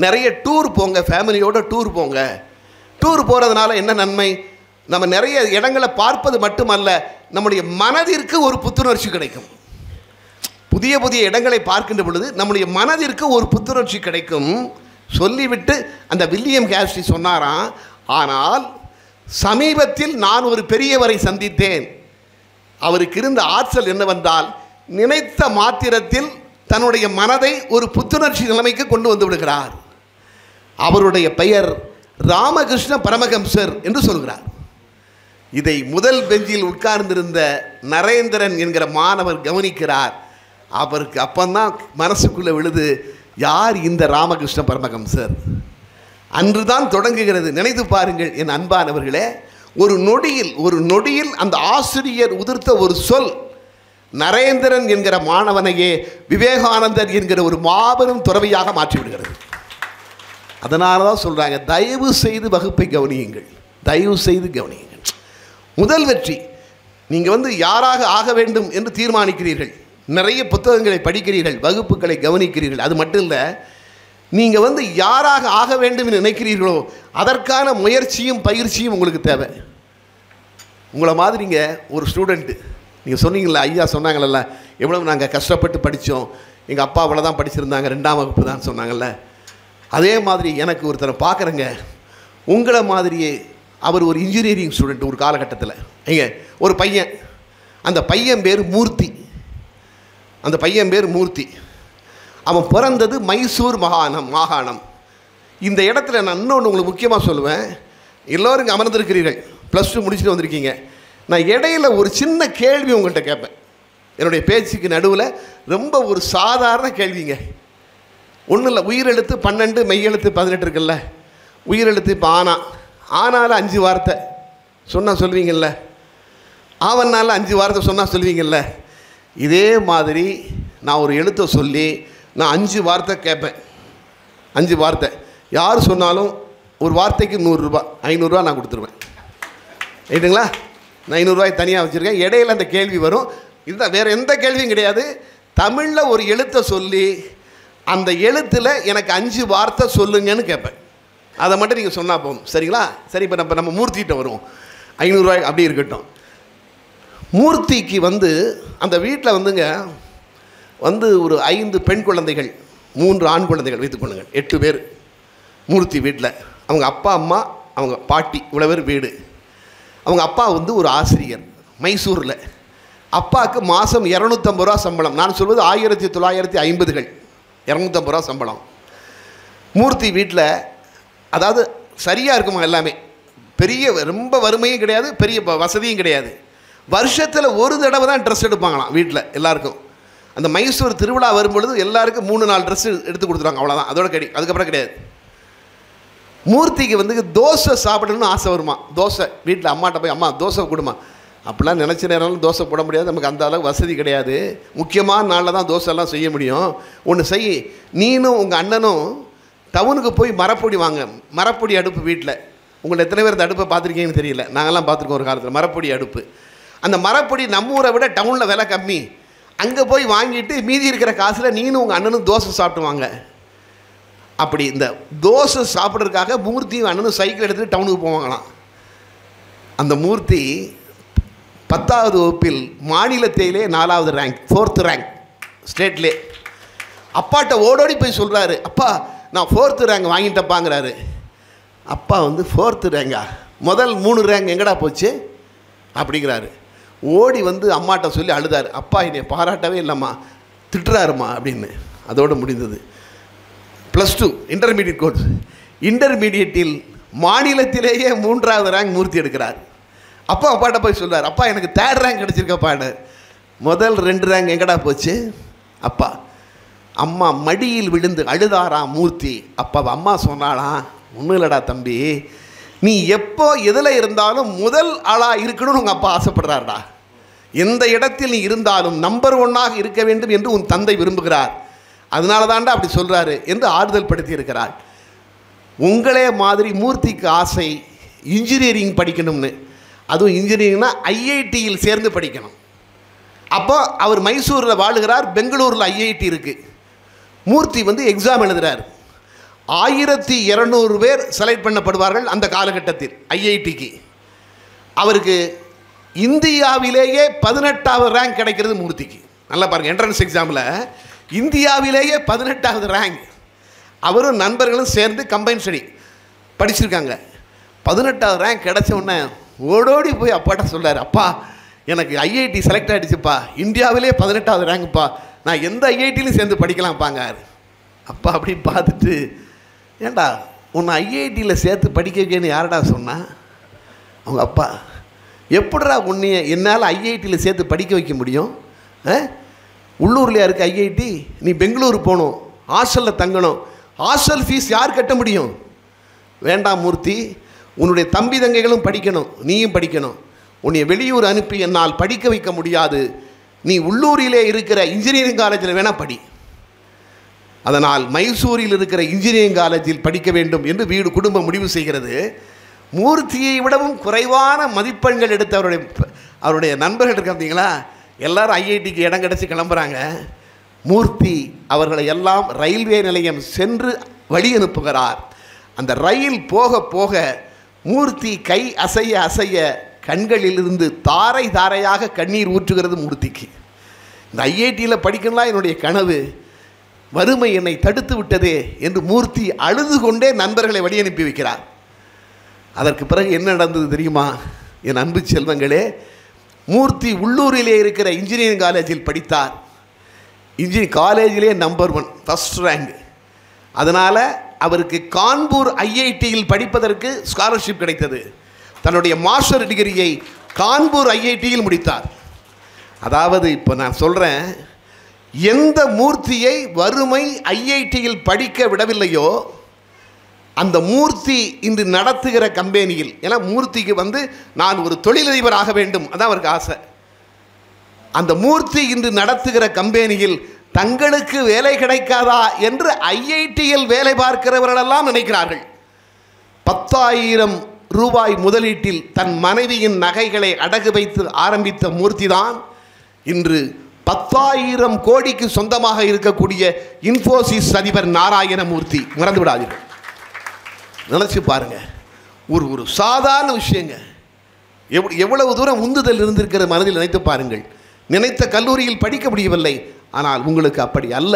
S1: நிறைய டூர் போங்க, ஃபேமிலியோட டூர் போங்க. டூர் போகிறதுனால என்ன நன்மை? நம்ம நிறைய இடங்களை பார்ப்பது மட்டுமல்ல, நம்முடைய மனதிற்கு ஒரு புத்துணர்ச்சி கிடைக்கும். புதிய புதிய இடங்களை பார்க்கின்ற பொழுது நம்முடைய மனதிற்கு ஒரு புத்துணர்ச்சி கிடைக்கும் சொல்லிவிட்டு அந்த வில்லியம் ஹேஸ்டி சொன்னாராம், ஆனால் சமீபத்தில் நான் ஒரு பெரியவரை சந்தித்தேன். அவருக்கு இருந்த ஆற்றல் என்னவென்றால், நினைத்த மாத்திரத்தில் தன்னுடைய மனதை ஒரு புத்துணர்ச்சி நிலைமைக்கு கொண்டு வந்து விடுகிறார். அவருடைய பெயர் ராமகிருஷ்ண பரமஹம்சர் என்று சொல்கிறார். இதை முதல் பெஞ்சில் உட்கார்ந்திருந்த நரேந்திரன் என்கிற மாணவர் கவனிக்கிறார். அவருக்கு அப்பந்தான் மனசுக்குள்ளே விழுது, யார் இந்த ராமகிருஷ்ண பரமஹம்சர்? அன்றுதான் தொடங்குகிறது. நினைத்து பாருங்கள் என் அன்பானவர்களே, ஒரு நொடியில் அந்த ஆசிரியர் உதிர்த்த ஒரு சொல் நரேந்திரன் என்கிற மாணவனையே விவேகானந்தர் என்கிற ஒரு மாபெரும் துறவியாக மாற்றிவிடுகிறது. அதனால தான் சொல்கிறாங்க, தயவு செய்து வகுப்பை கவனியுங்கள், தயவு செய்து கவனியுங்கள். முதல் வெற்றி, நீங்கள் வந்து யாராக ஆக வேண்டும் என்று தீர்மானிக்கிறீர்கள், நிறைய புத்தகங்களை படிக்கிறீர்கள், வகுப்புகளை கவனிக்கிறீர்கள். அது மட்டும் இல்லை, நீங்கள் வந்து யாராக ஆக வேண்டும் என்று நினைக்கிறீர்களோ அதற்கான முயற்சியும் பயிற்சியும் உங்களுக்கு தேவை. உங்களை மாதிரிங்க ஒரு ஸ்டூடெண்ட்டு, நீங்கள் சொன்னீங்களா, ஐயா சொன்னாங்கள்ல, எவ்வளவு நாங்கள் கஷ்டப்பட்டு படித்தோம், எங்கள் அப்பா அவ்வளோ தான் படிச்சிருந்தாங்க, 2ஆம் வகுப்பு தான் சொன்னாங்கல்ல. அதே மாதிரி எனக்கு ஒருத்தரை பார்க்குறேங்க, உங்களை மாதிரியே அவர் ஒரு இன்ஜினியரிங் ஸ்டூடெண்ட் ஒரு காலகட்டத்தில். ஒரு பையன், அந்த பையன் பேர் மூர்த்தி. அந்த பையன் பேர் மூர்த்தி. அவன் பிறந்தது மைசூர் மாகாணம். இந்த இடத்துல நான் இன்னொன்று உங்களுக்கு முக்கியமாக சொல்லுவேன். எல்லோரும் அமர்ந்திருக்கிறீர்கள், +2 முடிச்சுட்டு வந்திருக்கீங்க. நான் இடையில ஒரு சின்ன கேள்வி உங்கள்கிட்ட கேட்பேன். என்னுடைய பேச்சுக்கு நடுவில் ரொம்ப ஒரு சாதாரண கேள்விங்க, ஒன்றும் இல்லை. உயிரெழுத்து 12, மெய்யெழுத்து 18 இருக்குல்ல. உயிரெழுத்து இப்போ ஆனால 5 வார்த்தை சொன்னால் சொல்லுவீங்கள்ல, ஆவனால் 5 வார்த்தை சொன்னால் சொல்லுவீங்கள்ல. இதே மாதிரி நான் ஒரு எழுத்தை சொல்லி நான் 5 வார்த்தை கேட்பேன். 5 வார்த்தை யார் சொன்னாலும் ஒரு வார்த்தைக்கு 100 ரூபா, 500 ரூபா நான் கொடுத்துருவேன். ரைட்டுங்களா? நான் 500 ரூபாய் தனியாக வச்சுருக்கேன். இடையில அந்த கேள்வி வரும். இதுதான், வேறு எந்த கேள்வியும் கிடையாது. தமிழில் ஒரு எழுத்தை சொல்லி அந்த எழுத்தில் எனக்கு 5 வார்த்தை சொல்லுங்கன்னு கேட்பேன். அதை மட்டும் நீங்கள் சொன்னால் போதும். சரிங்களா? சரி, இப்போ நம்ம மூர்த்திகிட்ட வருவோம். 500 ரூபாய் அப்படி இருக்கட்டும். மூர்த்திக்கு வந்து அந்த வீட்டில் வந்து ஒரு 5 பெண் குழந்தைகள், 3 ஆண் குழந்தைகள் வைத்துக்கொள்ளுங்கள், 8 பேர் மூர்த்தி வீட்டில். அவங்க அப்பா அம்மா, அவங்க பாட்டி, இவ்வளோ பேர் வீடு. அவங்க அப்பா வந்து ஒரு ஆசிரியர் மைசூரில். அப்பாவுக்கு மாதம் 250 ரூபா சம்பளம். நான் சொல்வது 1950கள். 250 ரூபா சம்பளம். மூர்த்தி வீட்டில், அதாவது சரியாக இருக்குமா எல்லாமே, பெரிய ரொம்ப வறுமையும் கிடையாது, பெரிய வசதியும் கிடையாது. வருஷத்தில் ஒரு தடவை தான் ட்ரெஸ் எடுப்பாங்களாம் வீட்டில் எல்லாருக்கும். அந்த மைசூர் திருவிழா வரும்பொழுது எல்லாருக்கும் 3-4 ட்ரெஸ் எடுத்து கொடுத்துருவாங்க, அவ்வளோதான். அதோட அதுக்கப்புறம் கிடையாது. மூர்த்திக்கு வந்து தோசை சாப்பிடணும்னு ஆசை வருமா. தோசை வீட்டில் அம்மாட்ட போய், அம்மா தோசை கொடுமா. அப்படிலாம் நினச்ச நேரம் தோசை போட முடியாது, நமக்கு அந்த அளவுக்கு வசதி கிடையாது. முக்கியமான நாளில் தான் தோசைலாம் செய்ய முடியும். ஒன்று செய், நீனும் உங்கள் அண்ணனும் டவுனுக்கு போய் மரப்பொடி வாங்க. மரப்பொடி அடுப்பு வீட்டில், உங்களை எத்தனை பேர் இந்த அடுப்பை பார்த்துருக்கீங்கன்னு தெரியல, நாங்கள்லாம் பார்த்துருக்கோம் ஒரு காலத்தில் மரப்பொடி அடுப்பு. அந்த மரப்பொடி நம்ம ஊரை விட டவுனில் விலை கம்மி. அங்கே போய் வாங்கிட்டு மீதி இருக்கிற காசில் நீனும் உங்கள் அண்ணனும் தோசை சாப்பிட்டுவாங்க. அப்படி இந்த தோசை சாப்பிட்றதுக்காக மூர்த்தியும் அண்ணனும் சைக்கிள் எடுத்துகிட்டு டவுனுக்கு போவாங்களாம். அந்த மூர்த்தி 10வது வகுப்பில் மாநிலத்திலே 4வது ரேங்க், 4th ரேங்க் ஸ்டேட்லே. அப்பாட்ட ஓடோடி போய் சொல்கிறாரு, அப்பா நான் 4th ரேங்க் வாங்கிட்டப்பாங்கிறாரு. அப்பா வந்து 4th ரேங்கா, முதல் 3 ரேங்க் எங்கடா போச்சு அப்படிங்கிறாரு. ஓடி வந்து அம்மாட்ட சொல்லி அழுதார். அப்பா என்னை பாராட்டவே இல்லைம்மா, திட்டுறாருமா அப்படின்னு. அதோடு முடிந்தது. +2 இன்டர்மீடியட் கோர்ஸ். இன்டர்மீடியட்டில் மாநிலத்திலேயே 3வது ரேங்க் மூர்த்தி எடுக்கிறார். அப்பா அப்பாட்ட போய் சொல்கிறார், அப்பா எனக்கு 3rd ரேங்க் கிடச்சிருக்கப்பான்னு. முதல் 2 ரேங்க் எங்கடா போச்சு அப்பா. அம்மா மடியில் விழுந்து அழுதாராம் மூர்த்தி. அப்பா அம்மா சொன்னாலாம், ஒன்றும் இல்லைடா தம்பி, நீ எப்போ எதில் இருந்தாலும் முதல் ஆளாக இருக்கணும்னு உங்கள் அப்பா ஆசைப்படுறாருடா. எந்த இடத்தில் நீ இருந்தாலும் நம்பர் 1ஆக இருக்க வேண்டும் என்று உன் தந்தை விரும்புகிறார். அதனால தான்டா அப்படி சொல்கிறாரு என்று ஆறுதல் படுத்தி இருக்கிறார். உங்களே மாதிரி மூர்த்திக்கு ஆசை இன்ஜினியரிங் படிக்கணும்னு. அதுவும் இன்ஜினியரிங்னா ஐஐடியில் சேர்ந்து படிக்கணும். அப்போ அவர் மைசூரில் வாழுகிறார், பெங்களூரில் ஐஐடி இருக்குது. மூர்த்தி எக்ஸாம் எழுதுகிறார். 1200 பேர் செலக்ட் பண்ணப்படுவார்கள் அந்த காலகட்டத்தில் ஐஐடிக்கு. அவருக்கு இந்தியாவிலேயே 18வது ரேங்க் கிடைக்கிறது மூர்த்திக்கு. நல்லா பாருங்கள், என்ட்ரன்ஸ் எக்ஸாமில் இந்தியாவிலேயே 18வது ரேங்க். அவரும் நண்பர்களும் சேர்ந்து கம்பைன் ஸ்டடி படிச்சிருக்காங்க. 18வது ரேங்க் கிடைச்ச உடனே ஓடோடி போய் அப்பாட்ட சொல்கிறார், அப்பா எனக்கு ஐஐடி செலக்ட் ஆகிடுச்சுப்பா, இந்தியாவிலே 18வது ரேங்க்குப்பா, நான் எந்த ஐஐடியிலும் சேர்ந்து படிக்கலாம்ப்பாங்க. அப்பா அப்படி பார்த்துட்டு, ஏண்டா உன்னை ஐஐடியில் சேர்த்து படிக்க வைக்கன்னு யாரடா சொன்னா? அவங்க அப்பா, எப்படிடா உன்னைய என்னால் ஐஐடியில் சேர்த்து படிக்க வைக்க முடியும்? உள்ளூர்லையா இருக்குது ஐஐடி? நீ பெங்களூர் போகணும், ஹாஸ்டலில் தங்கணும், ஹாஸ்டல் ஃபீஸ் யார் கட்ட முடியும்? வேண்டாம் மூர்த்தி, உன்னுடைய தம்பி தங்கைகளும் படிக்கணும், நீயும் படிக்கணும். உன்னை வெளியூர் அனுப்பி என்னால் படிக்க வைக்க முடியாது. நீ உள்ளூரிலே இருக்கிற இன்ஜினியரிங் காலேஜில் வேணால் படி. அதனால் மைசூரில் இருக்கிற இன்ஜினியரிங் காலேஜில் படிக்க வேண்டும் என்று குடும்பம் முடிவு செய்கிறது. மூர்த்தியை விடவும் குறைவான மதிப்பெண்கள் எடுத்த அவருடைய நண்பர்கள் இருக்க பார்த்தீங்களா, எல்லாரும் ஐஐடிக்கு இடம் கிடச்சி கிளம்புறாங்க. மூர்த்தி அவர்களை எல்லாம் ரயில்வே நிலையம் சென்று வழி அனுப்புகிறார். அந்த ரயில் போக போக மூர்த்தி கை அசைய அசைய கண்களிலிருந்து தாரை தாரையாக கண்ணீர் ஊற்றுகிறது மூர்த்திக்கு. இந்த ஐஐடியில் படிக்கலாம் என்னுடைய கனவு, வறுமை என்னை தடுத்து விட்டதே என்று மூர்த்தி அழுது கொண்டே நண்பர்களை வழி அனுப்பி வைக்கிறார். அதற்கு பிறகு என்ன நடந்தது தெரியுமா என் அன்பு செல்வங்களே? மூர்த்தி உள்ளூரிலே இருக்கிற இன்ஜினியரிங் காலேஜில் படித்தார். இன்ஜினியரிங் காலேஜிலே நம்பர் 1 ஃபஸ்ட் ரேங்க். அதனால் அவருக்கு கான்பூர் ஐஐடியில் படிப்பதற்கு ஸ்காலர்ஷிப் கிடைத்தது. தன்னுடைய மாஸ்டர் டிகிரியை கான்பூர் ஐஐடியில் முடித்தார். அதாவது இப்போ நான் சொல்கிறேன், எந்த மூர்த்தியை வறுமை ஐஐடியில் படிக்க விடவில்லையோ அந்த மூர்த்தி இன்று நடத்துகிற கம்பெனியில், ஏன்னா மூர்த்திக்கு நான் ஒரு தொழிலதிபர் ஆக வேண்டும், அதான் அவருக்கு ஆசை. அந்த மூர்த்தி இன்று நடத்துகிற கம்பெனியில் தங்களுக்கு வேலை கிடைக்காதா என்று ஐஐடியில் வேலை பார்க்கிறவர்களெல்லாம் நினைக்கிறார்கள். 10,000 ரூபாய் முதலீட்டில் தன் மனைவியின் நகைகளை அடகு வைத்து ஆரம்பித்த மூர்த்தி தான் இன்று 10,000 கோடிக்கு சொந்தமாக இருக்கக்கூடிய இன்ஃபோசிஸ் அதிபர் நாராயணமூர்த்தி. மறந்து விடாதீர்கள், நினச்சி பாருங்க. ஒரு சாதாரண விஷயங்க, எவ்வளவு தூரம் உந்துதல் இருந்திருக்கிற மனதில் நினைத்து பாருங்கள். நினைத்த கல்லூரியில் படிக்க முடியவில்லை, ஆனால் உங்களுக்கு அப்படி அல்ல.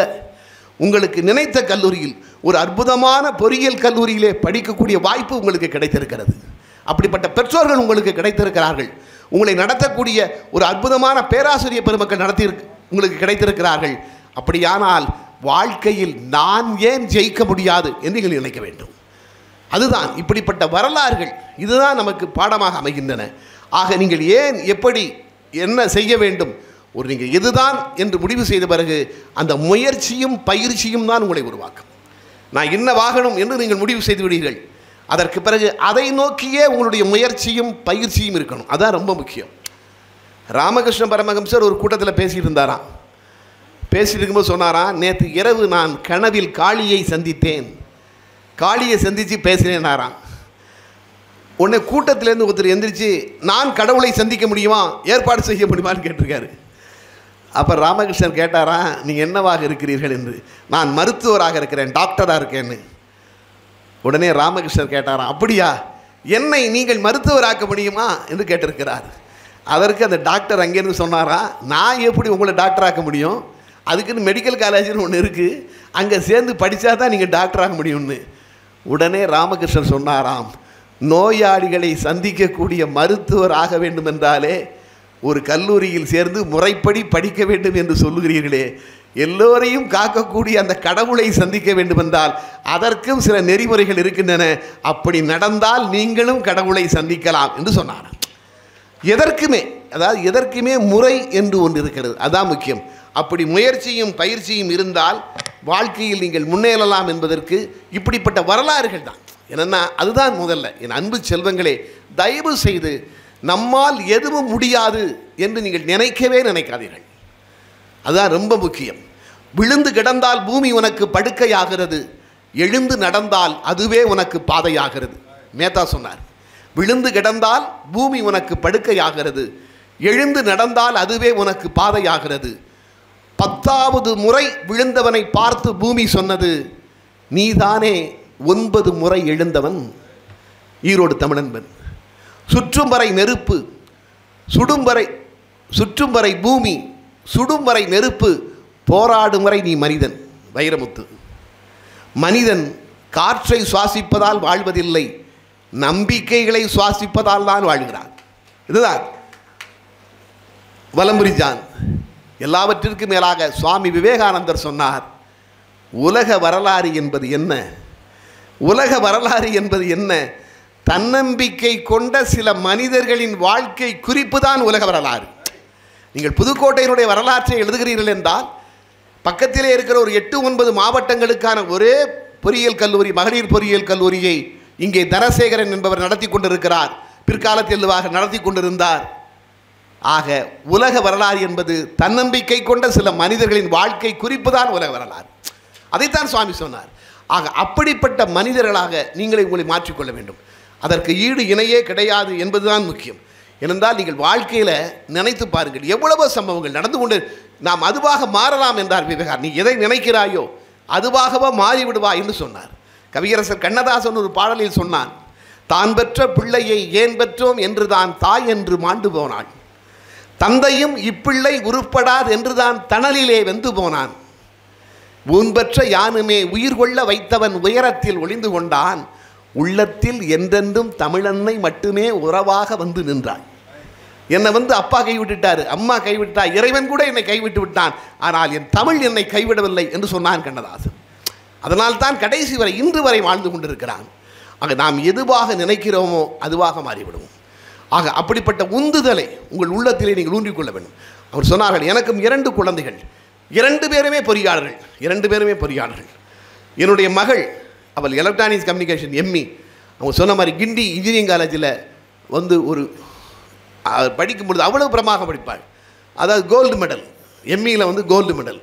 S1: உங்களுக்கு நினைத்த கல்லூரியில், ஒரு அற்புதமான பொறியியல் கல்லூரியிலே படிக்கக்கூடிய வாய்ப்பு உங்களுக்கு கிடைத்திருக்கிறது. அப்படிப்பட்ட பெற்றோர்கள் உங்களுக்கு கிடைத்திருக்கிறார்கள். உங்களை நடத்தக்கூடிய ஒரு அற்புதமான பேராசிரியர் பெருமக்கள் உங்களுக்கு கிடைத்திருக்கிறார்கள். அப்படியானால் வாழ்க்கையில் நான் ஏன் ஜெயிக்க முடியாது என்று நீங்கள் நினைக்க வேண்டும். அதுதான் இப்படிப்பட்ட வரலாறுகள், இதுதான் நமக்கு பாடமாக அமைகின்றன. ஆக நீங்கள் ஏன், எப்படி, என்ன செய்ய வேண்டும், நீங்கள் எதுதான் என்று முடிவு செய்த பிறகு அந்த முயற்சியும் பயிற்சியும் தான் உங்களை உருவாக்கும். நான் என்ன வாகனம் என்று நீங்கள் முடிவு செய்து விடுவீர்கள். அதற்கு பிறகு அதை நோக்கியே உங்களுடைய முயற்சியும் பயிற்சியும் இருக்கணும். அதான் ரொம்ப முக்கியம். ராமகிருஷ்ண பரமஹம்சர் ஒரு கூட்டத்தில் பேசிட்டு இருந்தாராம். பேசிட்டு இருக்கும்போது சொன்னாராம், நேற்று இரவு நான் கனவில் காளியை சந்தித்தேன், காளியை சந்தித்து பேசினேனாராம். உடனே கூட்டத்திலேருந்து ஒருத்தர் எந்திரிச்சு, நான் கடவுளை சந்திக்க முடியுமா, ஏற்பாடு செய்ய முடியுமான்னு கேட்டிருக்காரு. அப்போ ராமகிருஷ்ணன் கேட்டாரா, நீங்கள் என்னவாக இருக்கிறீர்கள் என்று. நான் மருத்துவராக இருக்கிறேன், டாக்டராக இருக்கேன்னு. உடனே ராமகிருஷ்ணர் கேட்டாராம், அப்படியா, என்னை நீங்கள் மருத்துவராக்க முடியுமா என்று கேட்டிருக்கிறார். அதற்கு அந்த டாக்டர் அங்கேருந்து சொன்னாரா, நான் எப்படி உங்களை டாக்டராக்க முடியும், அதுக்குன்னு மெடிக்கல் காலேஜ்னு ஒன்று இருக்குது, அங்கே சேர்ந்து படித்தா தான் நீங்கள் டாக்டராக முடியும்னு. உடனே ராமகிருஷ்ணன் சொன்னாராம், நோயாளிகளை சந்திக்கக்கூடிய மருத்துவர் ஆக வேண்டும் என்றாலே ஒரு கல்லூரியில் சேர்ந்து முறைப்படி படிக்க வேண்டும் என்று சொல்லுகிறீர்களே, எல்லோரையும் காக்கக்கூடிய அந்த கடவுளை சந்திக்க வேண்டும் என்றால் அதற்கும் சில நெறிமுறைகள் இருக்கின்றன, அப்படி நடந்தால் நீங்களும் கடவுளை சந்திக்கலாம் என்று சொன்னார். எதற்குமே முறை என்று ஒன்று இருக்கிறது, அதான் முக்கியம். அப்படி முயற்சியும் பயிற்சியும் இருந்தால் வாழ்க்கையில் நீங்கள் முன்னேறலாம் என்பதற்கு இப்படிப்பட்ட வரலாறுகள் தான். என்னென்னா அதுதான் முதல்ல. என் அன்பு செல்வங்களே, தயவு செய்து நம்மால் எதுவும் முடியாது என்று நீங்கள் நினைக்கவே நினைக்காதீர்கள். அதுதான் ரொம்ப முக்கியம். விழுந்து கிடந்தால் பூமி உனக்கு படுக்கையாகிறது, எழுந்து நடந்தால் அதுவே உனக்கு பாதையாகிறது. மேத்தா சொன்னார், விழுந்து கிடந்தால் பூமி உனக்கு படுக்கையாகிறது, எழுந்து நடந்தால் அதுவே உனக்கு பாதையாகிறது. 10வது முறை விழுந்தவனை பார்த்து பூமி சொன்னது, நீதானே 9 முறை எழுந்தவன். ஈரோடு தமிழன்பன். சுற்றும் வரை நெருப்பு, சுற்றும் வரை பூமி, சுடும் வரை நெருப்பு, போராடும் வரை நீ மனிதன். வைரமுத்து. மனிதன் காற்றை சுவாசிப்பதால் வாழ்வதில்லை, நம்பிக்கைகளை சுவாசிப்பதால் தான் வாழ்கிறான். இதுதான் வலம்புரிஜான். எல்லாவற்றிற்கும் மேலாக சுவாமி விவேகானந்தர் சொன்னார், உலக வரலாறு என்பது என்ன? உலக வரலாறு என்பது என்ன? தன்னம்பிக்கை கொண்ட சில மனிதர்களின் வாழ்க்கை குறிப்பு தான் உலக வரலாறு. நீங்கள் புதுக்கோட்டையினுடைய வரலாற்றை எழுதுகிறீர்கள் என்றால், பக்கத்திலே இருக்கிற ஒரு 8-9 மாவட்டங்களுக்கான ஒரே பொறியியல் கல்லூரி, மகளிர் பொறியியல் கல்லூரியை இங்கே தனசேகரன் என்பவர் நடத்தி கொண்டிருக்கிறார். பிற்காலத்தில் நடத்தி கொண்டிருந்தார். ஆக உலக வரலாறு என்பது தன்னம்பிக்கை கொண்ட சில மனிதர்களின் வாழ்க்கை குறிப்பு தான் உலக வரலாறு. அதைத்தான் சுவாமி சொன்னார். ஆக அப்படிப்பட்ட மனிதர்களாக நீங்களை உங்களை மாற்றிக்கொள்ள வேண்டும். அதற்கு ஈடு இணையே கிடையாது என்பதுதான் முக்கியம். ஏனென்றால் நீங்கள் வாழ்க்கையில் நினைத்து பாருங்கள், எவ்வளவோ சம்பவங்கள் நடந்து கொண்டு நாம் அதுவாக மாறலாம் என்றார் விவேகானந்தர். நீ எதை நினைக்கிறாயோ அதுவாகவோ மாறிவிடுவா என்று சொன்னார். கவியரசர் கண்ணதாசன் ஒரு பாடலில் சொன்னான், தான் பெற்ற பிள்ளையை ஏன் பெற்றோம் என்று தான் தாய் என்று மாண்டு போனாள், தந்தையும் இப்பிள்ளை உருப்படாது என்று தான் தணலிலே வெந்து போனான், ஊன்பெற்ற யானுமே உயிர் கொள்ள வைத்தவன் உயரத்தில் ஒளிந்து கொண்டான், உள்ளத்தில் என்றென்றும் தமிழன்னை மட்டுமே உறவாக வந்து நின்றாள். என்னை அப்பா கைவிட்டுட்டார், அம்மா கைவிட்டா, இறைவன் கூட என்னை கைவிட்டு விட்டான், ஆனால் என் தமிழ் என்னை கைவிடவில்லை என்று சொன்னான் கண்ணதாசன். அதனால் தான் கடைசி வரை இன்று வரை வாழ்ந்து கொண்டிருக்கிறான். ஆக நாம் எதுவாக நினைக்கிறோமோ அதுவாக மாறிவிடுவோம். ஆக அப்படிப்பட்ட உந்துதலை உங்கள் உள்ளத்திலே நீங்கள் ஊன்றிக்கொள்ள வேண்டும். அவர் சொன்னார்கள், எனக்கும் 2 குழந்தைகள், 2 பேருமே பொறியாளர்கள். என்னுடைய மகள், அவள் எலக்ட்ரானிக்ஸ் கம்யூனிகேஷன் எம்இ. அவங்க சொன்ன மாதிரி கிண்டி இன்ஜினியரிங் காலேஜில் ஒரு படிக்கும்பொழுது அவ்வளோ பிரமாக படிப்பாள். அதாவது கோல்டு மெடல், எம்இயில் கோல்டு மெடல்